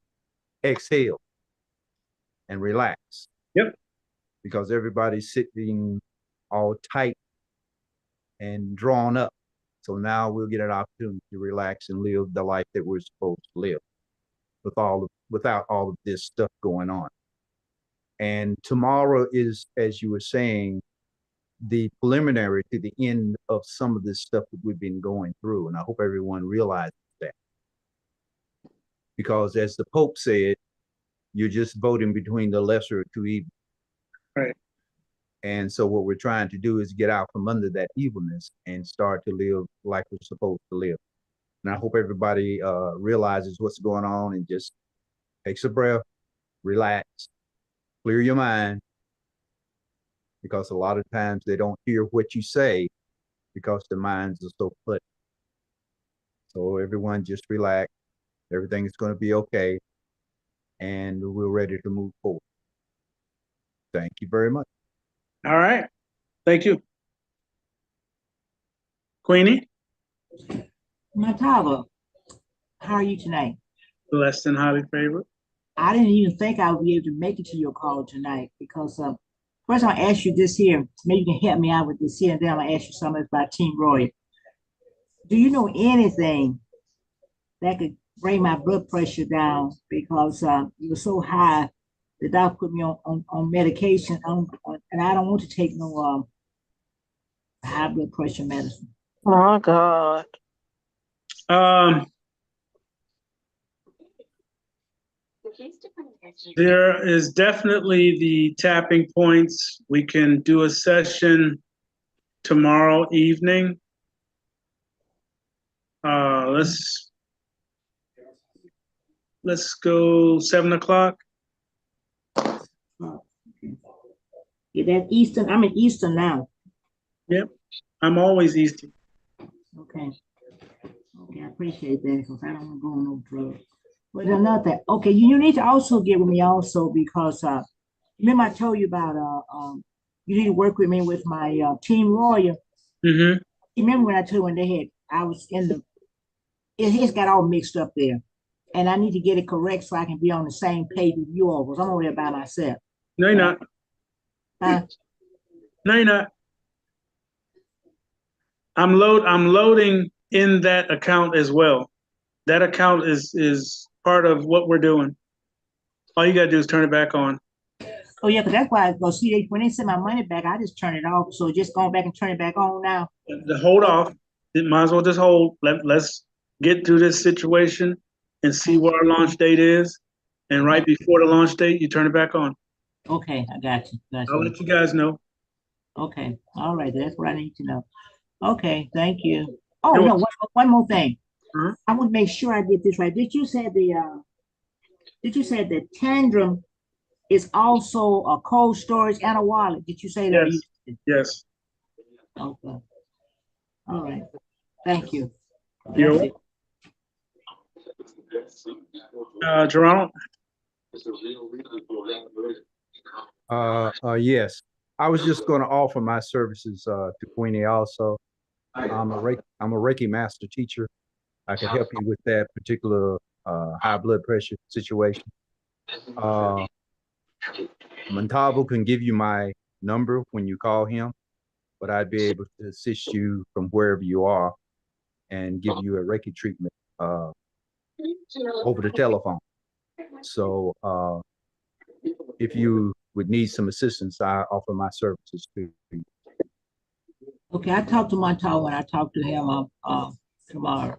exhale and relax. Yep. Because everybody's sitting all tight and drawn up. So now we'll get an opportunity to relax and live the life that we're supposed to live without all of this stuff going on. And tomorrow is, as you were saying, the preliminary to the end of some of this stuff that we've been going through. And I hope everyone realizes that. Because as the Pope said, you're just voting between the lesser of two evils. Right. And so what we're trying to do is get out from under that evilness and start to live like we're supposed to live. And I hope everybody realizes what's going on and just takes a breath, relax, clear your mind, because a lot of times they don't hear what you say because their minds are so cluttered. So everyone just relax. Everything is going to be okay. And we're ready to move forward. Thank you very much. All right. Thank you. Queenie, Montalvo, how are you tonight? blessed and highly favored. I didn't even think I would be able to make it to your call tonight because first I'll ask you this here. Maybe you can help me out with this here, and then I'm gonna ask you something about Team Royal. Do you know anything that could bring my blood pressure down? Because it was so high, the doctor put me on medication, and I don't want to take no high blood pressure medicine. Oh God. There is definitely the tapping points. We can do a session tomorrow evening. Let's go 7 o'clock. Yeah, that Eastern. I'm in Eastern now. Yep, I'm always Eastern. Okay. Okay, I appreciate that because I don't want to go on no drugs. But another thing, okay, you need to also get with me also because remember I told you about you need to work with me with my Team Royal. Mm-hmm. Remember when I told you when they had I was in the it's got all mixed up there. And I need to get it correct so I can be on the same page with you all because I'm over there by myself. No, you're not. Huh? No, you're not. I'm loading in that account as well. That account is part of what we're doing. All you gotta do is turn it back on. Oh yeah, because that's why I go see when they send my money back, I just turn it off. So just going back and turn it back on now. Hold off. It might as well just hold. Let's get through this situation. and see what our launch date is. And right before the launch date, you turn it back on. Okay, I got you. Got I'll you. let you guys know. Okay, all right, that's what I need to know. Okay, thank you. Oh, You're no, one more thing. Mhm. I want to make sure I get this right. Did you say the Tandem is also a cold storage and a wallet? Did you say that? or Yes. you- Yes. Okay. All right. Thank you. You're That's it. Geronimo? Yes. I was just going to offer my services to Queenie also. I'm a Reiki master teacher. I can help you with that particular high blood pressure situation. Montalvo can give you my number when you call him, but I'd be able to assist you from wherever you are and give you a Reiki treatment over the telephone. So if you would need some assistance, I offer my services to you. Okay, I talked to Montal when I talked to him tomorrow.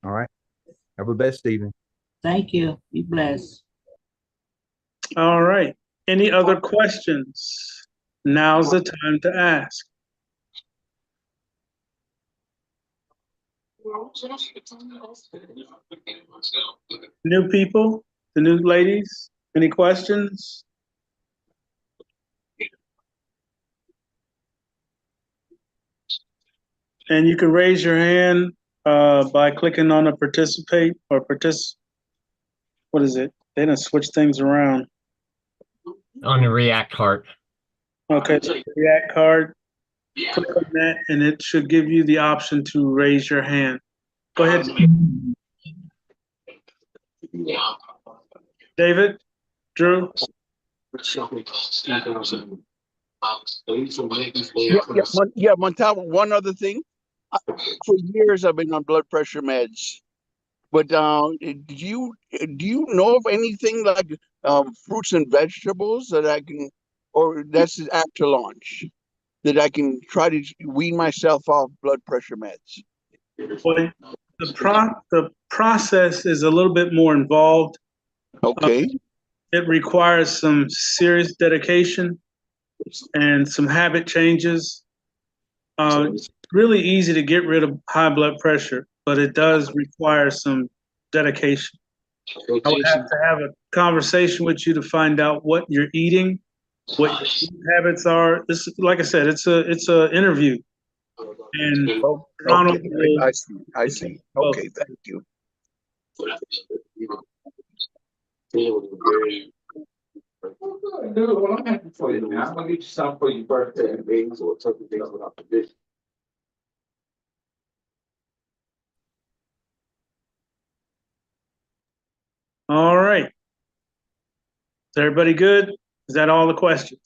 All right. Have a best evening. Thank you. Be blessed. All right. Any other questions? Now's the time to ask. New people, the new ladies, any questions? And you can raise your hand by clicking on a participate or what is it? They done switch things around. On the React heart. Okay, so the React card, click on that and it should give you the option to raise your hand. Go ahead. David, Drew? Montalvo, one other thing. For years, I've been on blood pressure meds, but do you know of anything like fruits and vegetables that I can, or that's after launch, that I can try to wean myself off blood pressure meds? Well, the process is a little bit more involved. Okay. It requires some serious dedication and some habit changes. It's really easy to get rid of high blood pressure, but it does require some dedication. I would have to have a conversation with you to find out what you're eating, what your food habits are. This, like I said, it's a interview. And Ronald will, I see. Okay, thank you. Well, I'm happy for you, man. I'm gonna get you something for your birthday and babies or turkey things without the dish. all right. Is everybody good? Is that all the questions?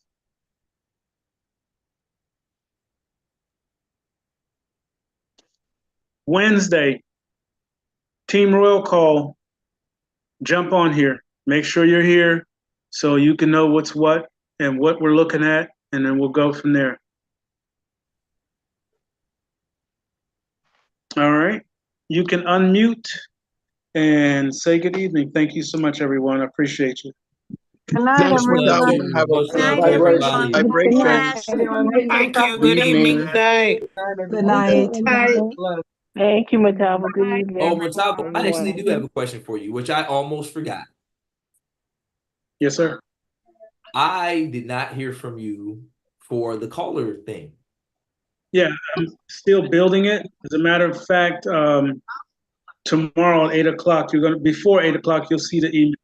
Wednesday, Team Royal Call. Jump on here. Make sure you're here so you can know what's what and what we're looking at, and then we'll go from there. All right. You can unmute and say good evening. Thank you so much, everyone. I appreciate you. Good night, Thanks, Montalvo. everyone. Have Much a love, Night, everybody. vibration. Thank you. Good evening. Good night. Thank you, Matava. Good evening. Oh, Mataba, I actually do have a question for you, which I almost forgot. Yes, sir. I did not hear from you for the caller thing. Yeah, I'm still building it. As a matter of fact, tomorrow at 8 o'clock, before 8 o'clock, you'll see the email.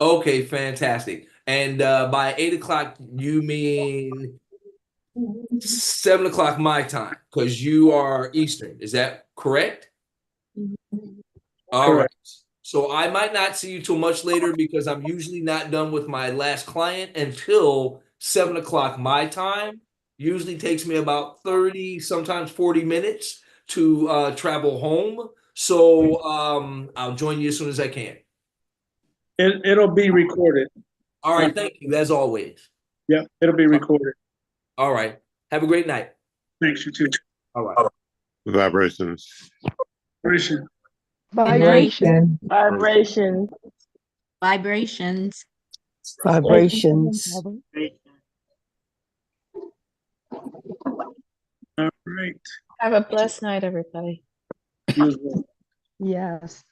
Okay, fantastic. And by 8 o'clock, you mean 7 o'clock my time, because you are Eastern. Is that correct? All right. So I might not see you till much later because I'm usually not done with my last client until 7 o'clock my time. Usually takes me about 30, sometimes 40 minutes to travel home. So I'll join you as soon as I can. It'll be recorded. All right. Thank you, as always. Yeah, it'll be recorded. All right. Have a great night. Thanks, you too. All right. Vibrations. Appreciate it. Vibration. Vibration. Vibrations. Vibrations. All right. Have a blessed night, everybody. You as well. Yes.